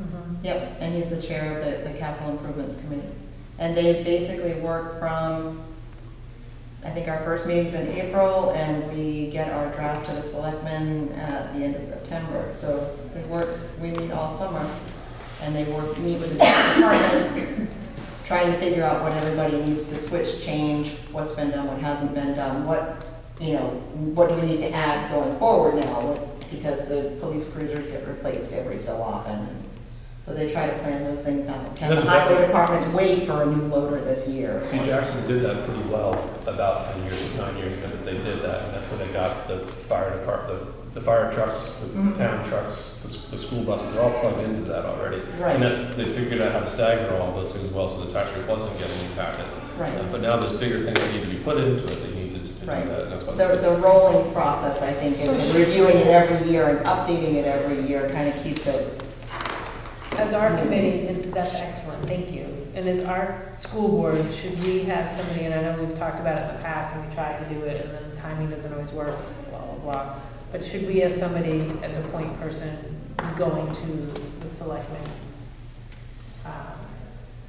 yep, and he's the chair of the capital improvements committee. And they basically work from, I think our first meeting's in April, and we get our draft to the selectmen at the end of September. So we meet all summer, and they meet with the different departments, trying to figure out what everybody needs to switch, change, what's been done, what hasn't been done, what do we need to add going forward now, because the police cruisers get replaced every so often. So they try to plan those things out. Can the That's highway exactly- department wait for a new loader this year? See, Jackson did that pretty well about 9 years ago that they did that, and that's where they got the fire department, the fire trucks, the Mhm. town trucks, the school buses, are all plugged into that already. Right. And they figured out how to stagger all those things well, so the tax rate wasn't getting impacted. Right. But now there's bigger things that need to be put into it, they need to do Right. that, and that's what. The rolling process, I think, is reviewing it every year and updating it every year, kind of keeps it. As our committee, and that's excellent, thank you. And as our school board, should we have somebody, and I know we've talked about it in the past, and we tried to do it, and then the timing doesn't always work, blah, blah, blah. But should we have somebody as a point person going to the selectmen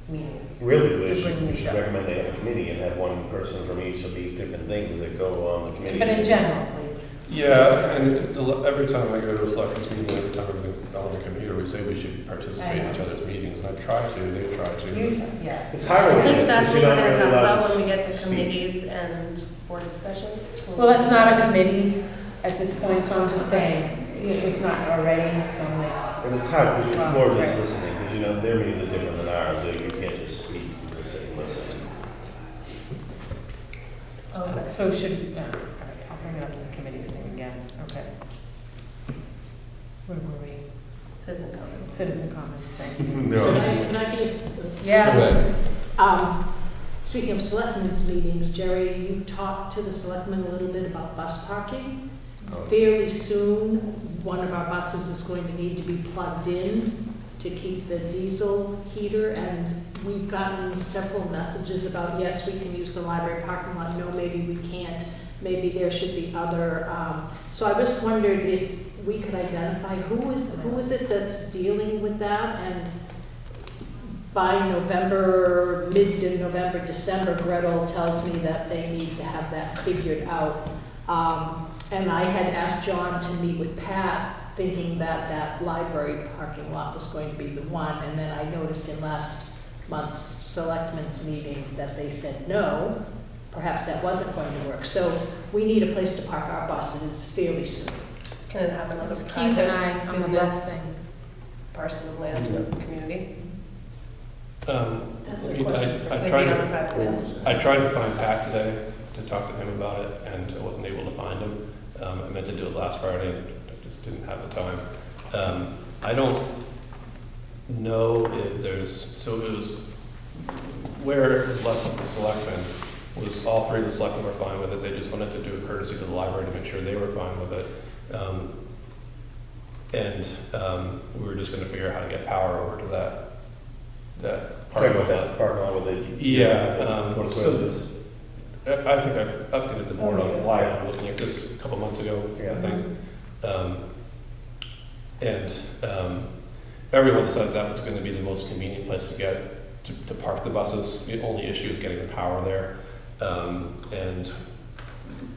meetings? Really, To we bring should this up. recommend they have a committee and have one person from each of these different things that go on the committee. But in general, like, Yeah, and every time I go to a selectmen's meeting, every time we're on the computer, we say we should participate in each other's meetings, and I try to, they try to. Yeah. It's hard I when think it is, that's because what you're we're not gonna really talk allowed about to when we get to speak. committees and board discussion. well, that's not a committee at this point, so I'm just saying, it's not already, so I'm like, And it's hard, because it's more just Right. listening, because their meetings are different than ours, so you can't just speak, you just say, listen. so should, all right, I'll bring it up in the committees thing again, okay. Where were we? Citizen comments. Citizen comments, thank you. No. Can I just? Yes. Speaking of selectmen's meetings, Jerry, you talked to the selectmen a little bit about bus parking. Fairly soon, one of our buses is going to need to be plugged in to keep the diesel heater, and we've gotten several messages about, yes, we can use the library parking lot, no, maybe we can't, maybe there should be other, so I just wondered if we could identify who is it that's dealing with that, and by November, mid to November, December, Gretel tells me that they need to have that figured out. And I had asked John to meet with Pat, thinking that that library parking lot was going to be the one, and then I noticed in last month's selectmen's meeting that they said no, perhaps that wasn't going to work. So we need a place to park our buses fairly soon. Can it happen on a Let's keep an eye private on the bus business thing. parcel of land in the community? That's a I mean, question for I Maybe tried on to, private land. I tried to find Pat today to talk to him about it, and I wasn't able to find him. I meant to do it last Friday, and I just didn't have the time. I don't know if there's, so it was, where it was left with the selectmen, was all three of the selectmen were fine with it, they just wanted to do a courtesy to the library to make sure they were fine with it. We were just gonna figure out how to get power over to that part Talking of about that. that parking lot with the. Yeah, What so- it is. I think I've updated the board on why I'm looking at this a couple months ago, I think. Everyone decided that was gonna be the most convenient place to get, to park the buses. The only issue is getting the power there. And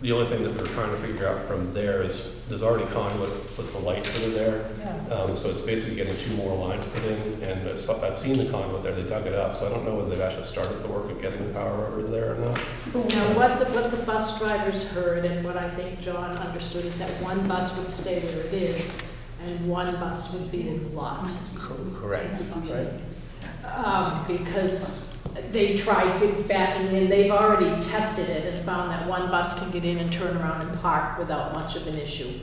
the only thing that we're trying to figure out from there is, there's already conduit with the lights that are there. Yeah. So it's basically getting 2 more lines put in, and I've seen the conduit there, they dug it up, so I don't know whether they've actually started the work of getting the power over there or not. Now, what the bus drivers heard, and what I think John understood, is that one bus would stay where it is, and one bus would be in the lot. Correct. Because they tried backing in, they've already tested it and found that one bus can get in and turn around and park without much of an issue.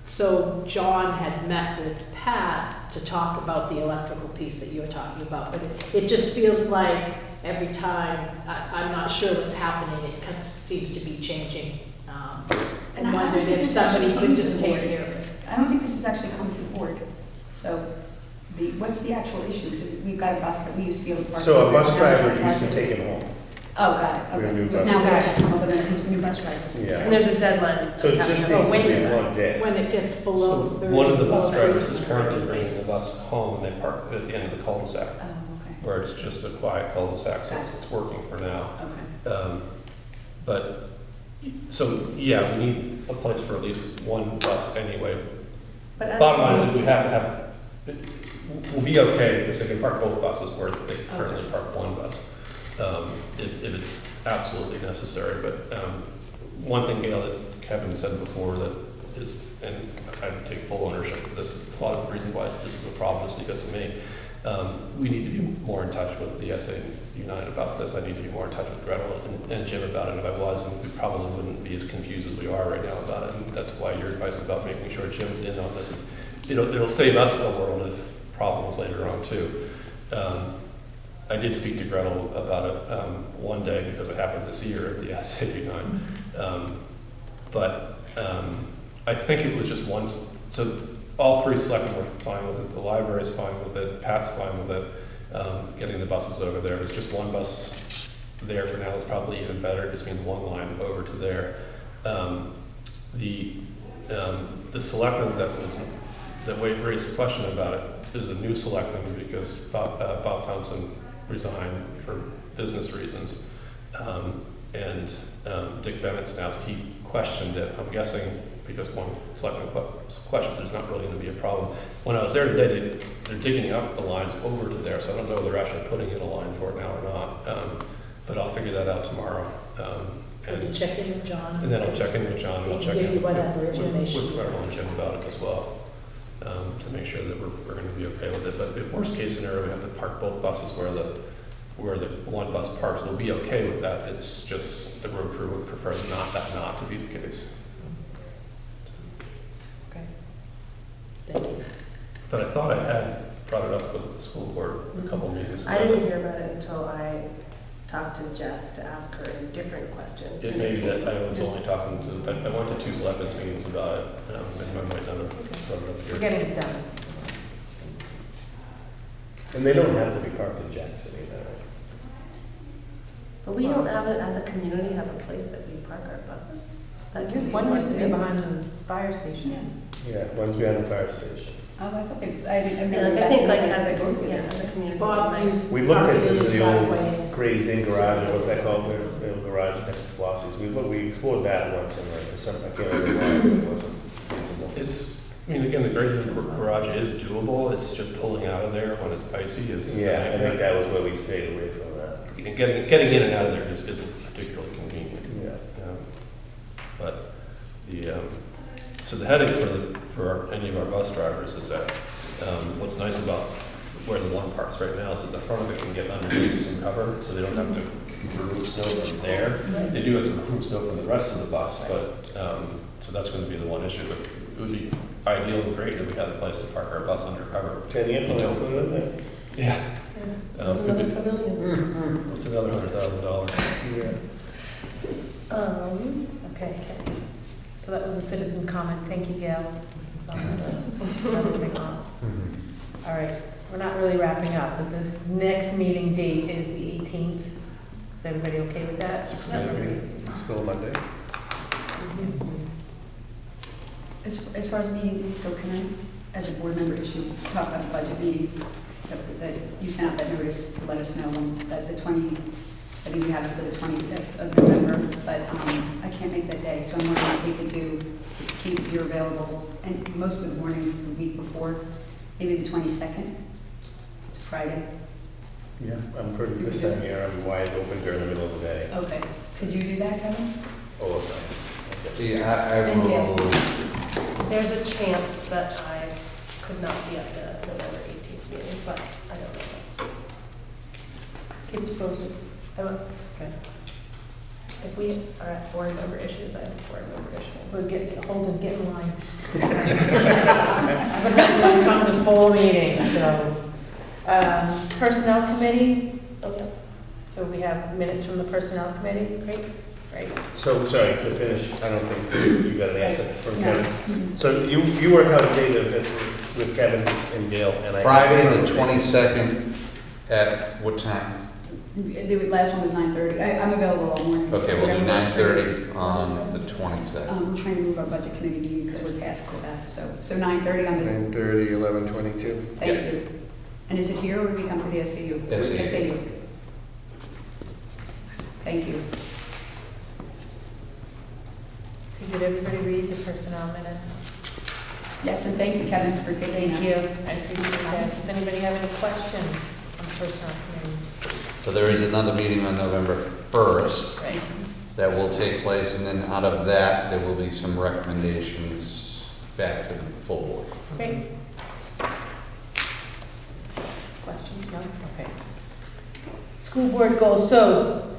So John had met with Pat to talk about the electrical piece that you were talking about, but it just feels like every time, I'm not sure what's happening, it seems to be changing. And I I don't wondered think if this actually somebody came could to just the take board. care of it. I don't think this has actually come to the board. So what's the actual issue? So we've got a bus that we used to be able to park. So a somewhere, bus now driver we're used to parking. take him home. Oh, got it, We have okay. new bus Now we have drivers. to come up with a new bus drivers. Yeah. And there's a deadline. So it just needs Oh, to wait. be one day. When it gets below So 30. one of the bus below drivers 30 is currently bringing the basis. bus home, and they park at the end of the cul-de-sac, Oh, okay, where it's just a quiet cul-de-sac, so Gotcha. it's working for now. okay. But, so, yeah, we need a place for at least one bus anyway. But as- Bottom line is that we have to have, we'll be okay, because they can park both buses where they currently park one bus, if it's absolutely necessary. But one thing, Gail, that Kevin said before that is, and I take full ownership of this, a lot of the reason why this is a problem is because of me. We need to be more in touch with the SA United about this. I need to be more in touch with Gretel and Jim about it. If I was, and we probably wouldn't be as confused as we are right now about it. And that's why your advice about making sure Jim's in on this is, it'll save us a world of problems later on too. I did speak to Gretel about it one day because I happened to see her at the SA United. I think it was just one, so all 3 selectmen were fine with it, the library's fine with it, Pat's fine with it, getting the buses over there. There's just one bus there for now, it's probably even better, it just means one line over to there. The selectman that raised the question about it is a new selectman because Bob Thompson resigned for business reasons. Dick Bennett's asked, he questioned it, I'm guessing because one selectman questions, there's not really gonna be a problem. When I was there today, they're digging up the lines over to there, so I don't know if they're actually putting in a line for it now or not. But I'll figure that out tomorrow. Maybe check in with John. And then I'll check in with John, and I'll He check can in give you with whatever information. Gretel and Jim about it as well, to make sure that we're gonna be okay with it. But if worst case scenario, we have to park both buses where the one bus parks, we'll be okay with that. It's just the road crew would prefer not to be the case. Thank you. But I thought I had brought it up with the school board a couple meetings ago. I didn't hear about it until I talk to Jess to ask her a different question. It may be that I was only talking to, I went to 2 selectmen's meetings about it, and I might not have brought it up We're here. getting it done. And they don't have to be parked in Jackson either, right? But we don't have it as a community, have a place that we park our buses. That could be One used to be one. behind the fire station. Yeah, one's behind the fire station. Oh, I thought they, Yeah, never. like, I think like as a community. Bob like- used. We looked at parking in the old driveway. Gray's Inn garage, what's that called, the old garage next to Flossie's. We explored that once and for some, I can't remember why, but it wasn't feasible. It's, I mean, again, the Great Garage is doable, it's just pulling out of there when it's icy is. Yeah, I think that was where we stayed away from that. And getting in and out of there just isn't particularly convenient. Yeah. But the, so the headache for any of our bus drivers is that, what's nice about where the one parks right now is that the front of it can get underneath some cover, so they don't have to remove snow that's there. They do have to remove snow from the rest of the bus, but, so that's going to be the one issue. But it would be ideal and great if we had a place to park our bus under cover. 10-year plan, put it in there. Yeah. Another pavilion. It's another $100,000. Yeah. Okay, so that was a citizen comment, thank you, Gail. It's on the list. Another thing on. All right, we're not really wrapping up, but this next meeting date is the 18th. Is everybody okay with that? 6-minute meeting. It's still Monday. As far as meeting dates go, can I, as a board member issue, talk about the budget meeting? That you sent out that notice to let us know that the 20, I think we have it for the 25th of November, but I can't make that day, so I'm wondering if we could do, keep your available, and most of the mornings the week before, maybe the 22nd, it's a Friday. Yeah, I'm pretty, this time of year, I'm wide open during the middle of the day. Okay, could you do that, Kevin? Oh, okay. See, I Thank you. will, There's a chance that I could not be at the November 18th meeting, but I don't know. Keep it posted. I will, okay. If we are at board member issues, I have a board member issue. We'll get in line. I've been on this whole meeting, so. Personnel committee, Okay. so we have minutes from the personnel committee, great. So, sorry, to finish, I don't think you got an answer from No. Kevin. So you work out a date with Kevin and Gail, and I. Friday, the 22nd, at what time? The last one was 9:30. I'm available all morning. so Okay, we'll do whatever works for you. 9:30 on the 22nd. We're trying to move our budget committee meeting because we're tasked with that, so 9:30 on the, 9:30, 11:22. thank you. And is it here or do we come to the SAU? SAU. Thank you. Did everybody read the personnel minutes? Yes, and thank you, Kevin, for taking Thank that. you. I appreciate that. Does anybody have any questions on the personnel committee? So there is another meeting on November 1st Right. that will take place, and then out of that, there will be some recommendations back to the full board. Great. Questions? No? Okay. School board goals, so,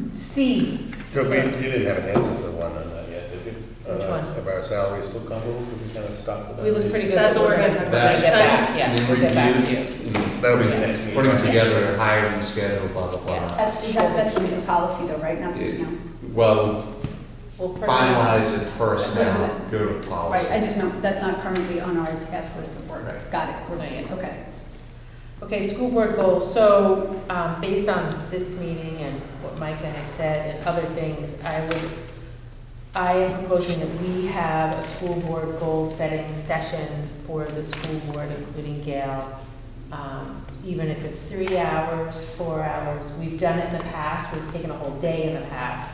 C. So you didn't have an answer to the one on that yet, did you? Which one? Of our salaries look comparable, did we kind of stop with that? We look pretty good. That's what we're gonna talk about That's- next time. Yeah, we'll get back to you. That'll be the next meeting. Putting together a hiring schedule, blah, blah, blah. That's going to be policy though, right? Not personnel. Well, Well, personnel- finalize it personnel, go to Right, I policy. just know, that's not currently on our task list of work. Right. Got it. Not yet. Okay. Okay, school board goals. So, based on this meeting and what Micah had said and other things, I am proposing that we have a school board goal setting session for the school board, including Gail. Even if it's 3 hours, 4 hours, we've done it in the past, we've taken a whole day in the past.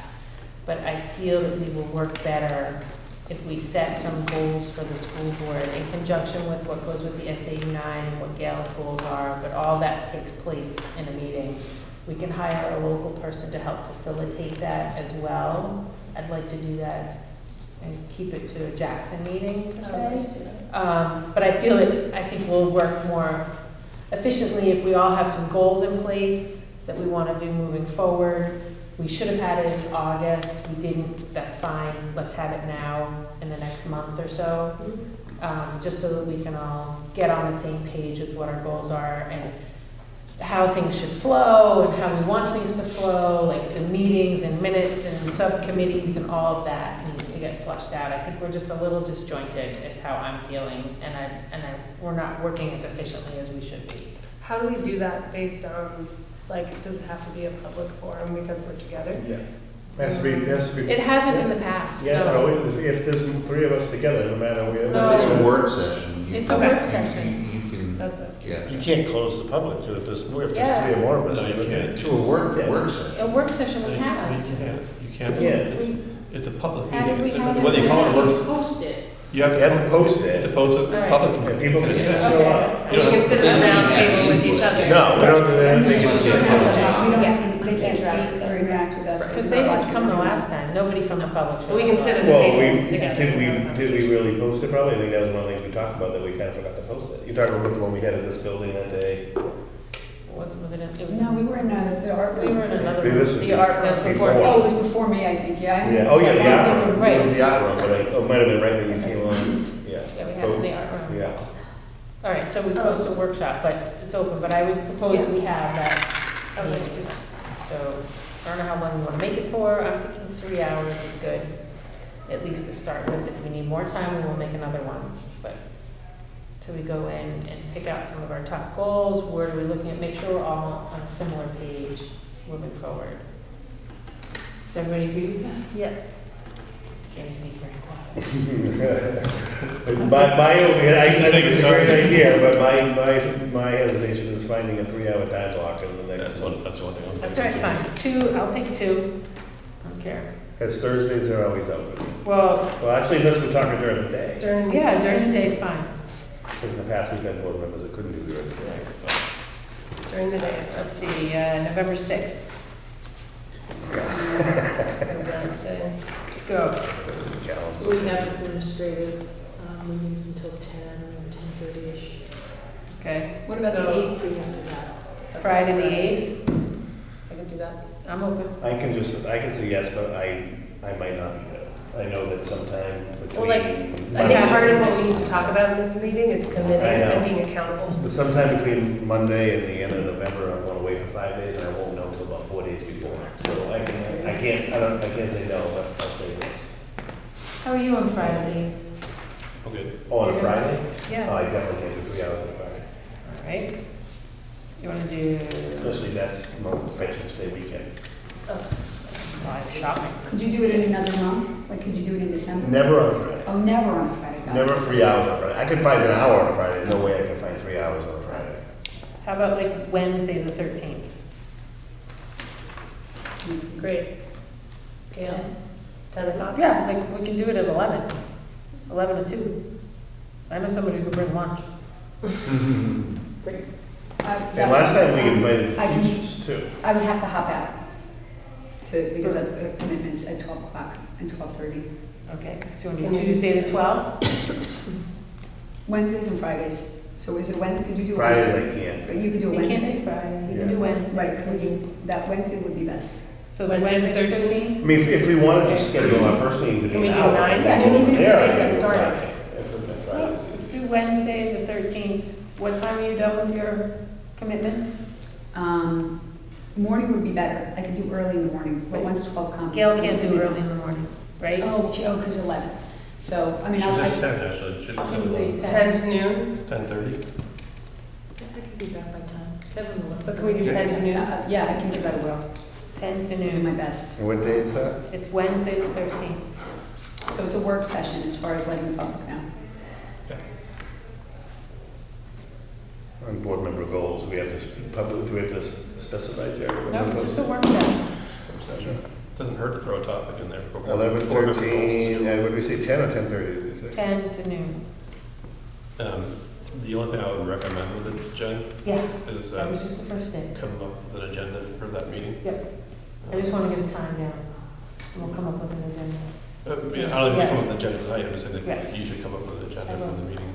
But I feel that we will work better if we set some goals for the school board in conjunction with what goes with the SAU 9 and what Gail's goals are, but all that takes place in a meeting. We can hire a local person to help facilitate that as well. I'd like to do that and keep it to a Jackson meeting per se. But I think we'll work more efficiently if we all have some goals in place that we want to do moving forward. We should have had it in August, we didn't, that's fine, let's have it now in the next month or so, just so that we can all get on the same page with what our goals are. how things should flow and how we want things to flow, like the meetings and minutes and subcommittees and all of that needs to get flushed out. I think we're just a little disjointed is how I'm feeling, and we're not working as efficiently as we should be. How do we do that based on, like, does it have to be a public forum because we're together? Yeah. Has to be. It hasn't in the past, Yeah, no. no, if there's three of us together, no matter where. No. It's a work session. You It's a can- work session. You can, That's what I was yeah. You can't close the public, if there's Yeah. three or more of us. No, you can't. To a work Yeah. session. A work session we You have. can't, you can't, Yeah. it's a public How did meeting. we It's a- have it? Whether you call it a It's work, posted. you have You have to post you have it, to post it Alright. public. and people can still Okay, show up. that's fine. You We don't- can sit at a round table with each other. No, we don't do that. We They don't can have sit. they can't speak or interact with us. Because they didn't come the last time, nobody from the public. But we can sit at the Well, table together. did we really post it probably? I think that was one of the things we talked about, that we kind of forgot to post it. You talking about the one we had in this building that day? Was it in? It was No, we were in the art We room. were in another Maybe room. this was The art, that's before. before. Oh, it was before me, I think, yeah. Yeah, oh yeah, the Yeah. art room. Right. It was the art room, but it might have been right when you came on. Yeah. Yeah, we had it in the art room. Yeah. All right, so we post a workshop, but it's open, but I would propose that we have that. I would do that. So I don't know how long we want to make it for. I'm thinking 3 hours is good, at least to start with. If we need more time, we will make another one. But till we go in and pick out some of our top goals, where are we looking at, make sure we're all on a similar page moving forward. Does everybody agree with that? Yes. James, be very quiet. I Just think take it's it a great started. idea, but my hesitation is finding a 3-hour time block in the next one. That's one thing I'm That's thinking. all right, fine. 2, I'll take 2. I don't care. Because Thursdays are always out for me. Well, Well, actually, unless we're talking during the day. During. yeah, during the day is fine. Because in the past, we've had board members that couldn't do during the day. During the day, it's Let's see, November 6th. Wednesday. Let's go. Calendar. We have administrative meetings until 10 or 10:30ish. Okay. What about the So, 8th? We have to do that. Friday the 8th? I can do that. I'm open. I can say yes, but I might not be there. I know that sometime between. Well, like, I think part of what we need to talk about in this meeting is committing I know. and being accountable. But sometime between Monday and the end of November, I'm going away for 5 days, and I won't know until about 4 days before. So I can't say no, but I'll say yes. How are you on Friday? Okay. Oh, on a Friday? Oh, Yeah. I definitely can't do 3 hours on a Friday. All right. You want to do Especially that's Veterans Day weekend. live shopping? Could you do it in another month? Like, could you do it in December? Never on a Friday. Oh, never on a Friday, got it. Never 3 hours on a Friday. I can find an hour on a Friday. No way I can find 3 hours on a Friday. How about like Wednesday the 13th? Let me see. Great. Yeah. 10 o'clock? Yeah, like we can do it at 11. 11 to 2. I know somebody who could bring lunch. And last time we invited I can- teachers too. I would have to hop out because of commitments at 12 o'clock and 12:30. Okay, so you want to do Tuesday the 12th? Wednesdays and Fridays. So is it Wednesday? Could you do Fridays Wednesday? I can't. But you could do You can't Wednesday? do Friday, you Yeah. can do Wednesday. Right, could we do, that Wednesday would be best. So the Wednesday Wednesday the the 13th? I mean, if we wanted to schedule our first meeting to be Can we an do hour. 9? Yeah, and even if we Yeah, just I get can do started. Friday. If Fridays. Let's do Wednesday the 13th. What time are you done with your commitments? Morning would be better. I could do early in the morning, but once 12 comes. Gail can't do early in the morning, right? Oh, because 11. So, I mean, She's I'll, at 10, actually. She's I at can say 10 to noon? 10:30. Yeah, I can be back by 10. Kevin will. But can we do 10 to noon? yeah, I can give that a whirl. 10 to Do my noon. best. And what day is that? It's Wednesday the 13th. So it's a work session as far as letting the public know. On board member goals, we have to do we have to specify, Jerry? what No, we're just a posting? work session. Session. Doesn't hurt to throw a topic in there. 11, 13, what did we say, 10 or 10:30, did we say? 10 to noon. The only thing I would recommend with it, Jen, Yeah, is that was just the first day. come up with an agenda for that meeting. Yep. I just want to get a time down. And we'll come up with an agenda. Yeah, I don't think we come up with an agenda tonight, I'm just saying Yeah. that you should come up with an agenda I will. for the meeting.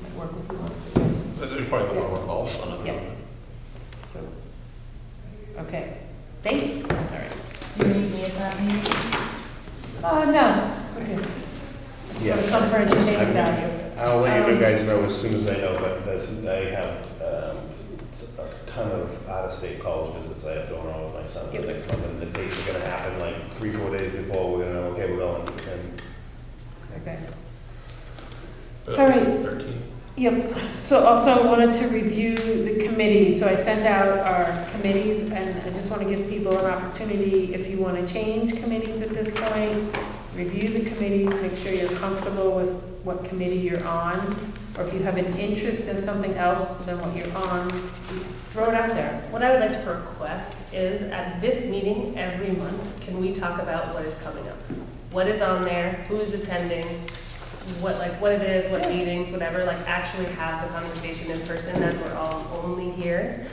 Might work with you on it. There's probably more work also on it. Yeah. So, okay. Thank you. All right. Do you need me at that meeting? No, okay. Just Yeah. want to come for entertainment value. I'll let you guys know as soon as I know, but I have ton of out-of-state college visits I have going on with my son the next month, and the dates are gonna happen like 3-4 days before we're gonna know, okay, we're going, and Okay. But All this right. is 13. Yep, so also I wanted to review the committees, so I sent out our committees, and I just want to give people an opportunity, if you want to change committees at this point, review the committees, make sure you're comfortable with what committee you're on, or if you have an interest in something else than what you're on, throw it out there. What I would like to request is at this meeting every month, can we talk about what is coming up? What is on there, who is attending, what it is, what meetings, whatever, like actually have the conversation in person as we're all only here.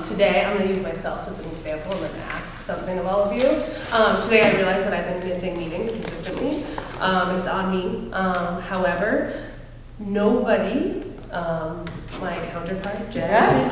Today, I'm gonna use myself as an example, I'm gonna ask something of all of you. Today I realized that I've been missing meetings consistently, it's on me. However, nobody, my counterpart, Jen,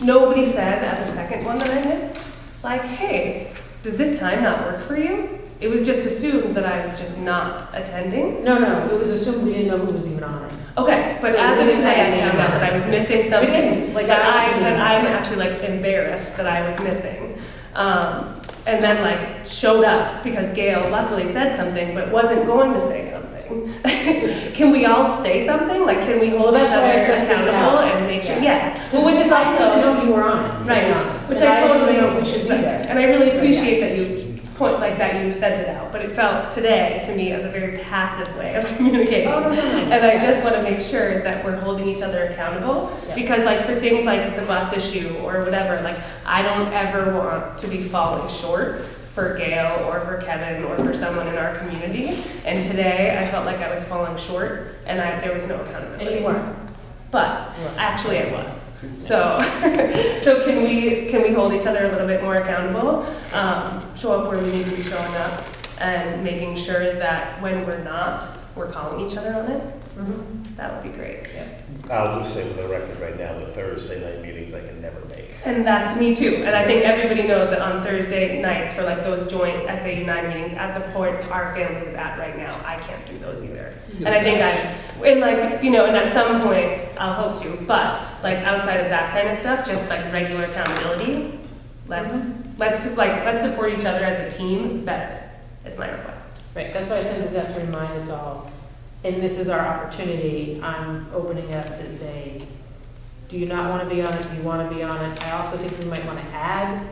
nobody said at the second one that I missed, like, hey, does this time not work for you? It was just assumed that I was just not attending. No, it was assumed we didn't know who was even on it. Okay, but So as we of didn't today, have I any found out that I was missing something. didn't, like, that I'm actually like embarrassed that I was missing. And then like showed up because Gail luckily said something, but wasn't going to say something. Can we all say something? Like, can we hold each That's why I other sent this accountable out. and make sure? Yeah. Yeah. Well, which is I didn't also know you were on it. to be right, honest. which And I totally didn't know if we should be right. there. And I really appreciate that you point like that you sent it out, but it felt today to me as a very passive way of communicating. Oh, no. And I just want to make sure that we're holding each other accountable, Yeah. because like for things like the bus issue or whatever, like I don't ever want to be falling short for Gail or for Kevin or for someone in our community. And today I felt like I was falling short and there was no accountability. And you weren't. But actually I was. So, so can we hold each other a little bit more accountable? Show up where we need to be showing up, and making sure that when we're not, we're calling each other on it. Mhm. That would be great. I'll just say for the record right now, the Thursday night meetings I can never make. And that's me too. And I think everybody knows that on Thursday nights for like those joint SAU 9 meetings, at the point our family is at right now, I can't do those either. And I think and like, and at some point I'll hope to, but like outside of that kind of stuff, just like regular accountability, let's support each other as a team better. It's my request. Right, that's why I sent this out to remind us all, and this is our opportunity, I'm opening it up to say, do you not want to be on it, do you want to be on it? I also think we might want to add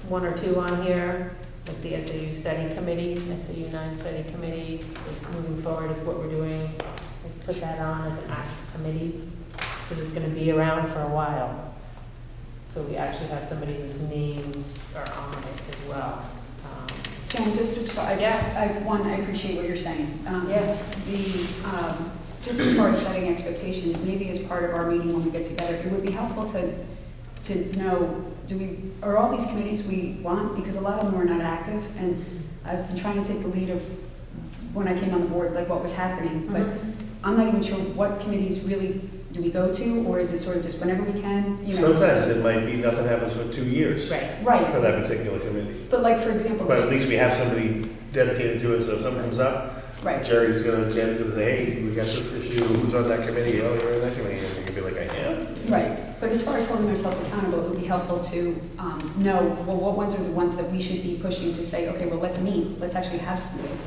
1 or 2 on here, like the SAU study committee, SAU 9 study committee, like moving forward is what we're doing. Like put that on as an active committee, because it's going to be around for a while. So we actually have somebody whose names are on it as well. Jen, just as far, I appreciate what you're saying. Yeah. Just as far as setting expectations, maybe as part of our meeting when we get together, it would be helpful to know, are all these committees we want? Because a lot of them are not active, and I've been trying to take the lead of, when I came on the board, like what was happening, but I'm not even sure what committees really do we go to, or is it sort of just whenever we can, Sometimes it might be nothing happens for 2 years Right. for that particular committee. But like, for example, But at least we have somebody dedicated to it, so if something comes up, right. Jen's gonna say, hey, we got this issue, who's on that committee? Oh, you're on that committee, and you can be like, I am. Right, but as far as holding ourselves accountable, it would be helpful to know, well, what ones are the ones that we should be pushing to say, okay, well, let's meet, let's actually have something,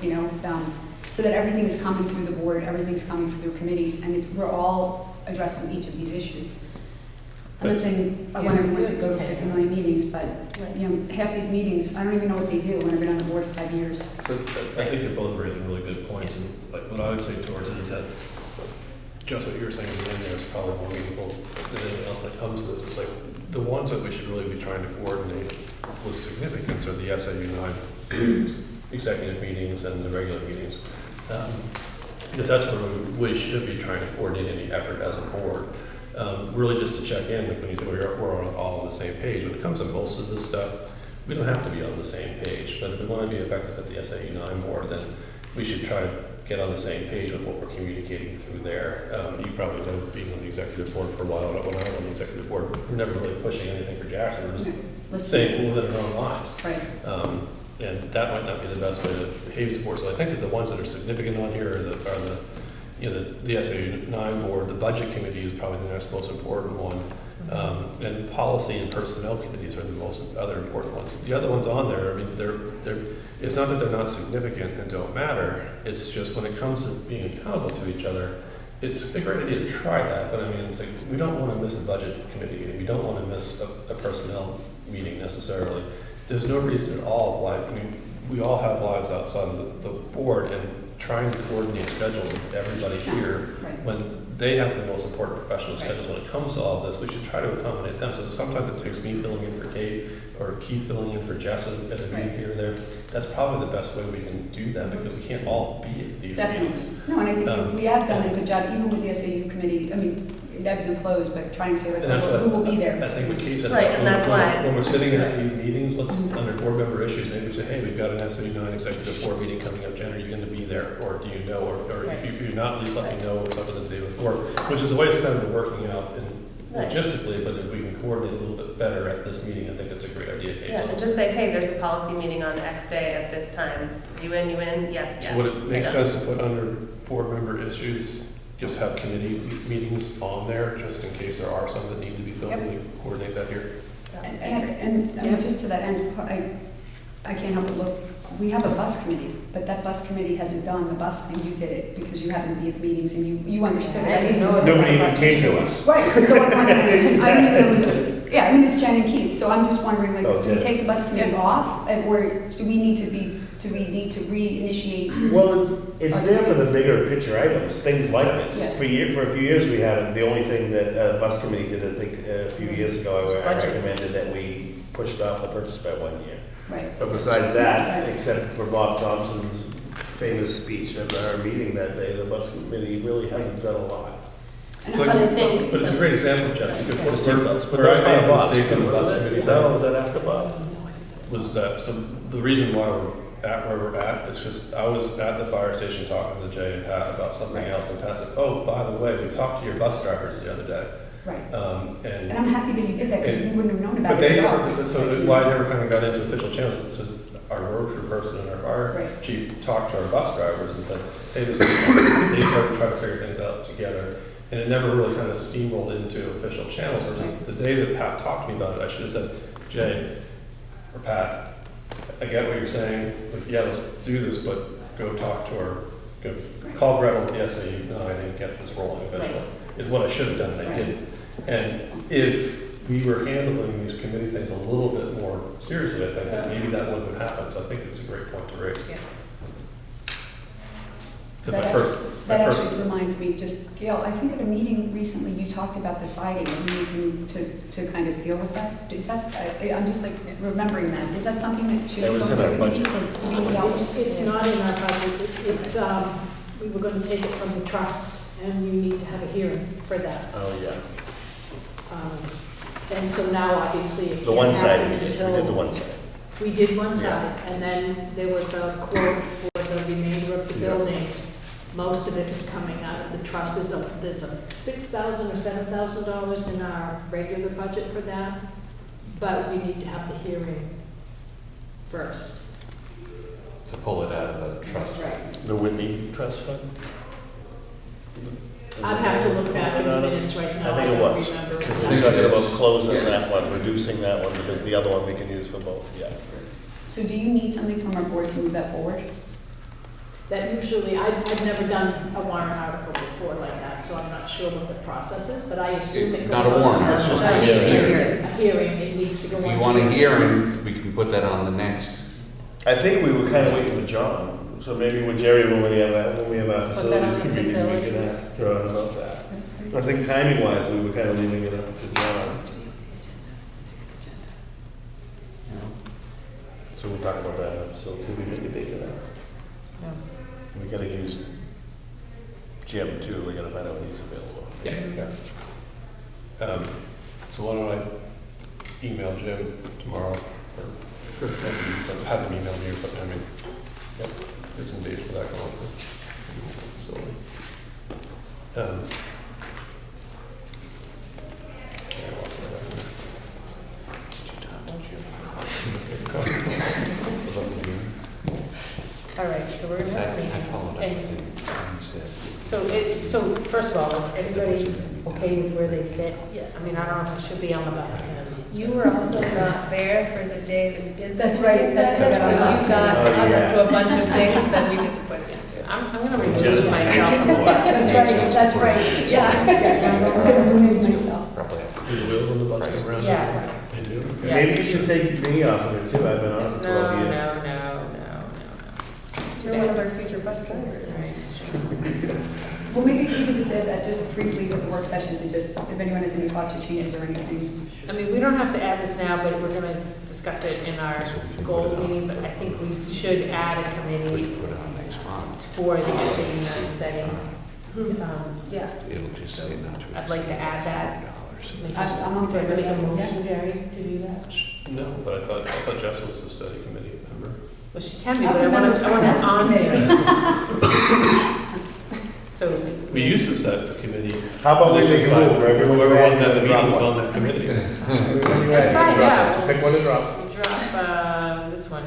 so that everything is coming through the board, everything's coming through committees, and we're all addressing each of these issues. I'm not saying I want everyone to go to 50 million meetings, but, half these meetings, I don't even know what they do when I've been on the board for 5 years. So I think you're both raising really good points, and like what I would say towards it is that just what you were saying at the end there is probably more meaningful than anything else when it comes to this. It's like the ones that we should really be trying to coordinate with significance are the SAU 9 meetings, executive meetings, and the regular meetings. Because that's where we should be trying to coordinate any effort as a board. Really just to check in, when you say we're all on the same page. When it comes to most of this stuff, we don't have to be on the same page. But if we want to be effective at the SAU 9 board, then we should try to get on the same page with what we're communicating through there. You probably know, being on the executive board for a while, when I was on the executive board, we're never really pushing anything for Jackson. We're just saying rules in our own lives. Right. And that might not be the best way to behave as a board. So I think that the ones that are significant on here are the you know, the SAU 9 board, the budget committee is probably the next most important one. And policy and personnel committees are the most other important ones. The other ones on there, I mean, it's not that they're not significant and don't matter. It's just when it comes to being accountable to each other, it's a great idea to try that. But I mean, it's like, we don't want to miss a budget committee meeting. We don't want to miss a personnel meeting necessarily. There's no reason at all why, I mean, we all have lives outside of the board, and trying to coordinate schedules with everybody here, Right. when they have the most important professional schedules when it comes to all of this, we should try to accommodate them. So sometimes it takes me filling in for Kate, or Keith filling in for Jess at a meeting here or there. That's probably the best way we can do that, because we can't all be at these Definitely. meetings. No, and I think we have done a good job, even with the SAU committee. I mean, it ebbs and flows, but trying to say, And that's like, who will be there? I think what Kate said. Right, and that's why- When we're sitting at these meetings, let's, Mhm. under board member issues, maybe we say, hey, we've got an SAU 9 executive board meeting coming up, Jen, are you going to be there? Or do you know, or Right. if you're not, at least let me know something the day before, which is the way it's kind of been working out in Right. logistically, but if we can coordinate a little bit better at this meeting, I think that's a great idea, Kate. Yeah, and just say, hey, there's a policy meeting on X day at this time. You in, yes, yes. So would it make You know. sense to put under board member issues, just have committee meetings on there, just in case there are some that need to be filled, Yep. we coordinate that here? Yeah, And, I agree. and I mean, just to that end, I can't help but look, we have a bus committee, but that bus committee hasn't done the bus thing. You did it because you happened to be at the meetings and you understood it. I didn't know. Nobody even came to us. Right, so I'm wondering, I don't even know, yeah, I mean, it's Jen and Keith, so I'm just wondering, like, Oh, do we Jen. take the bus committee off, or do we need to reinitiate? Well, it's there for the bigger picture items, things like this. Yeah. For a few years, we haven't, the only thing that bus committee did, I think, a few years ago, I Budget. recommended that we pushed off the purchase by 1 year. Right, But besides that, except for Bob Thompson's famous speech at our meeting that day, the bus committee really hasn't done a lot. and It's but I like- think. But it's a great example, Jeff, because But where I that's made not a Bob's, mistake in the bus was committee. it? No, was that after Bob? Was that, so the reason why we're at where we're at is because I was at the fire station talking to Jay and Pat about something else, and Pat said, oh, by the way, we talked to your bus drivers the other day. Right, And, and I'm happy that you did that, because we wouldn't have known about but it they, at all. so why I never kind of got into official channels, it's just our road person and our fire Right. chief talked to our bus drivers and said, hey, this is, they started to try to figure things out together. And it never really kind of steamrolled into official channels. Whereas the day that Pat talked to me about it, I should have said, Jay, or Pat, I get what you're saying, but yeah, let's do this, but go talk to our, go call Gretel at the SAU 9 and get this rolling officially, is what I should have done, and I Right. didn't. And if we were handling these committee things a little bit more seriously, I think that maybe that wouldn't have happened, so I think it's a great point to raise. Yeah. Because That actually reminds me, just, Gail, I think at a meeting recently, you talked about the siding, and we need to kind of deal with that. Is that, I'm just like remembering that. Is that something that should? That was go in our to the budget. meeting, or do we need else? It's not in our budget, it's, we were gonna take it from the trust, and you need to have a hearing for that. Oh, yeah. And so now, obviously, it The can't one side happen we did until. the one side. We did one Yeah. side, and then there was a quote for the remainder of the Yeah. building. Most of it is coming out of the trust. There's a $6,000 or $7,000 in our regular budget for that, but we need to have the hearing first. To pull it out of the trust. Right. The Whitney Trust Fund? I'd have to look back in the minutes right now. I think it don't was. remember Because I we're think talking it about is. closing Yeah. that one, reducing that one, because the other one we can use for both, yeah. So do you need something from our board to move that forward? That usually, I've never done a warrant article before like that, so I'm not sure what the process is, but I assume it goes. Not a on warrant, to it's just a a hearing. A hearing, it needs to go on. If you to want a a hearing, we can put that on the next. I think we were kind of waiting for John, so maybe with Jerry, when we have our Put that on facilities the committee, we can facilities. ask John about that. I think timing wise, we were kind of leaving it up to John. So we'll talk about that, so could we make a date of that? No. We gotta use Jim too, we gotta find out when he's available. Yeah. So why don't I email Jim tomorrow, or have him email you, but I mean, get some dates for that going on. So, yeah, what's that? All right, so we're Because I gonna have followed up meetings, with and him. So first of all, is everybody okay with where they sit? Yes. I mean, I don't know if it should be on the bus. You were also not there for the day that we did. That's right, that's that, what I got on so you got Oh, yeah. up to a bunch of things that we just put into. I'm gonna Just remove myself from the bus. That's right. Yes, I'm gonna remove myself. Probably have to. Do the wheels on the bus go around? Yeah. They do? Yeah. Maybe you should take me off of it too, I've been on it for 12 No, years. You're one of our future bus drivers. Well, maybe you could just add that just briefly with the work session to just, if anyone has any thoughts or changes or anything. I mean, we don't have to add this now, but we're gonna discuss it in our goal meeting, but I think we should add a committee Put it on next month. for the SAU study. Yeah. It'll just say not to. I'd like to add that. $100. I'm on Do I board with make a that. motion, Jerry, to do that? No, but I thought Jess was the study committee member. Well, she can be, I'm but I a member want of it someone else's on there. So. We used to set the committee. How about we make positions a by rule where everyone whoever grabs wasn't at the and drop meeting was one? on that committee. That's fine, yeah. So pick one and drop. We'll drop, this one,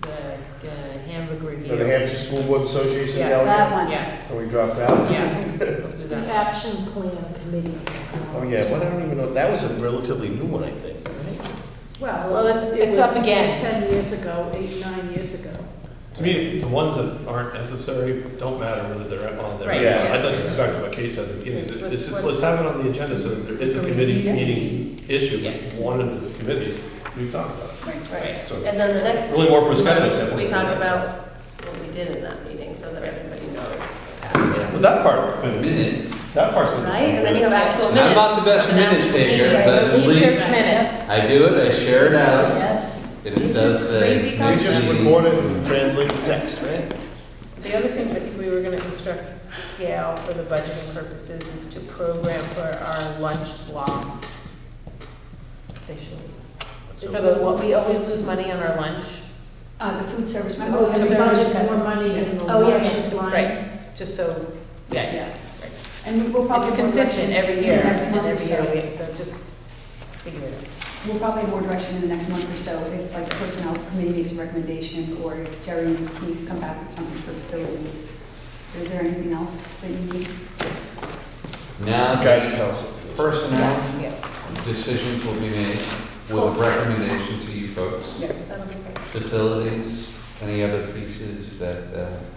the handbook review. So the Hampshire School Board Association Yeah, delegate, That one. Yeah, and we drop that? yeah, we'll do The that. action plan committee. Oh, yeah, well, I don't even know, that was a relatively new one, I think, right? Well, it's up again. 10 years ago, 8, 9 years ago. To me, the ones that aren't necessary don't matter whether they're on there. Right. Yeah. I'd like to go back to what Kate said at the beginning, is Let's- it's just, let's have it on the agenda so that there is a So we committee meet it. meeting issue with one of the committees we've talked about. Right. So And then the next. really more from a scheduling standpoint. We talk about what we did in that meeting so that everybody knows. Well, that part, Minutes. that part's been. Right? And then you have actual minutes. I'm not the best minute taker, but at At least there's least minutes. I do it, I share it out, Yes. and it does Crazy say. They just record it and translate the text, right? The other thing I think we were gonna instruct Gail for the budgeting purposes is to program for our lunch loss. They should. For the, we always lose money on our lunch. The food service. Oh, remember? to budget more money in the Oh, yeah. lunches line. Right, just so, yeah, And we'll probably. it's have more consistent direction every in year, the Next and month or every year, so. so just figure it out. We'll probably have more direction in the next month or so if like the personnel committee makes a recommendation or if Jerry and Keith come back with something for facilities. Is there anything else that you need? Now, Guidance council. personnel Yeah. decisions will be made with a recommendation to you folks. That'll be great. Facilities, any other pieces that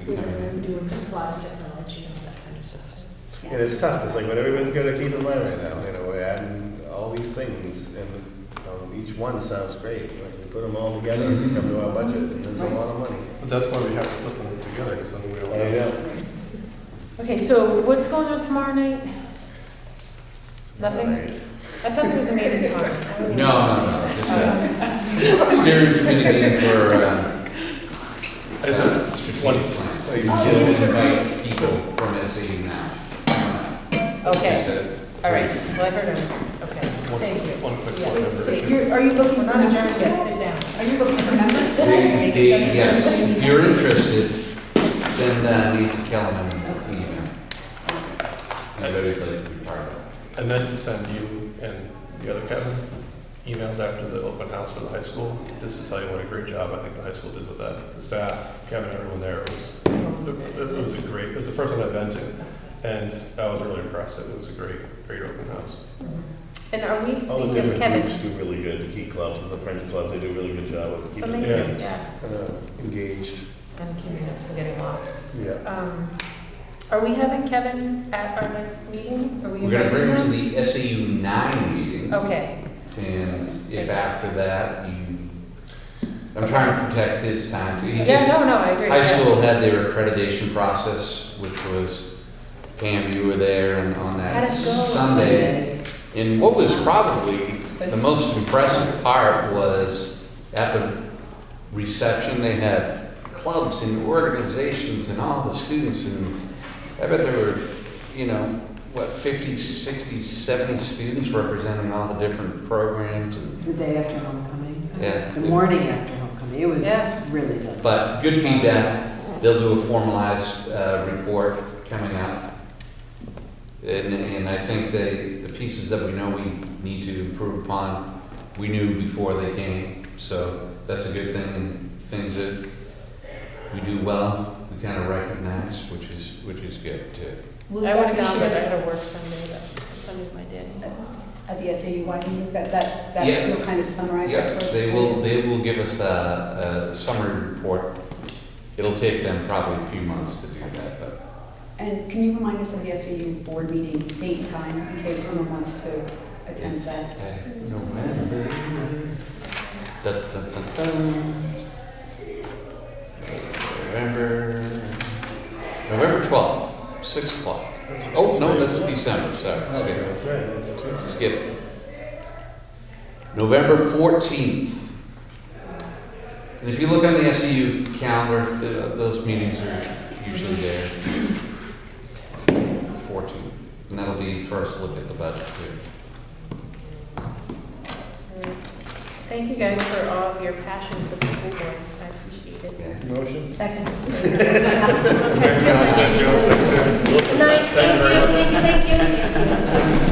We're become. doing supplies, technology, and that kind of stuff. And it's tough, because like what everyone's got to keep in mind right now, you know, we're adding all these things, and each one sounds great. Like, we put them all together and we come to our budget, and it's a lot of money. But that's why we have to put them together, because then we don't. I know. Okay, so what's going on tomorrow night? Nothing? Right. I thought there was a meeting tomorrow. No, just a steering committee meeting for, I just have one, strategic plan. We'll invite people from SAU now. Okay, all right, well, I heard him, okay. one, Thank you. one quick Yeah. board member issue. Are you looking We're for not adjourned members? yet, sit down. Are you looking for members? Yes, if you're interested, send Nancy Kellerman an email. I'd really like to be part of it. I meant to send you and the other Kevin emails after the open house for the high school, just to tell you what a great job I think the high school did with that. The staff, Kevin, everyone there, it was a great, it was the first one I've been to, and I was really impressed. It was a great open house. And are we, All the speaking of different Kevin, groups do really good, the key clubs, the French club, they do a really good job of it's keeping amazing, kids yeah, engaged. and keeping us from getting lost. Yeah. Are we having Kevin at our next meeting? Are we We're gonna bring him to inviting the SAU 9 meeting, Okay, and if after that I'm trying to protect his time. He yeah, just- no, I agree. High yeah. school had their accreditation process, which was, Pam, you were there, and on How'd that it go? Sunday. And what was probably the most impressive part was at the reception, they had clubs and organizations and all the students, and I bet there were, 50, 60, 70 students representing all the different programs. And, The day after homecoming. yeah, The morning after homecoming. It was Yeah. really good. but good feedback. They'll do a formalized report coming up. And I think the pieces that we know we need to improve upon, we knew before they came. So that's a good thing, and things that we do well, we kind of recognize, which is good too. Will I that would have be gone, but I shared had to work Sunday, but Sunday's my day. at the SAU-wide meeting? That Yeah. will kind of summarize Yeah, that for. they will give us a summary report. It'll take them probably a few months to do that, but And can you remind us of the SAU board meeting date and time in case someone wants to attend it's that? November. Da, da, da, da. November 12th, 6 o'clock. That's a Oh, no, Tuesday. that's December, sorry. Oh, skip. that's right, that's Tuesday. Skip. November 14th. And if you look on the SEU calendar, those meetings are usually there. 14th. And that'll be first look at the budget too. Thank you guys for all of your passion for the school board. I appreciate it. Yeah. Motion? Second. Good night, thank you, thank you, thank you.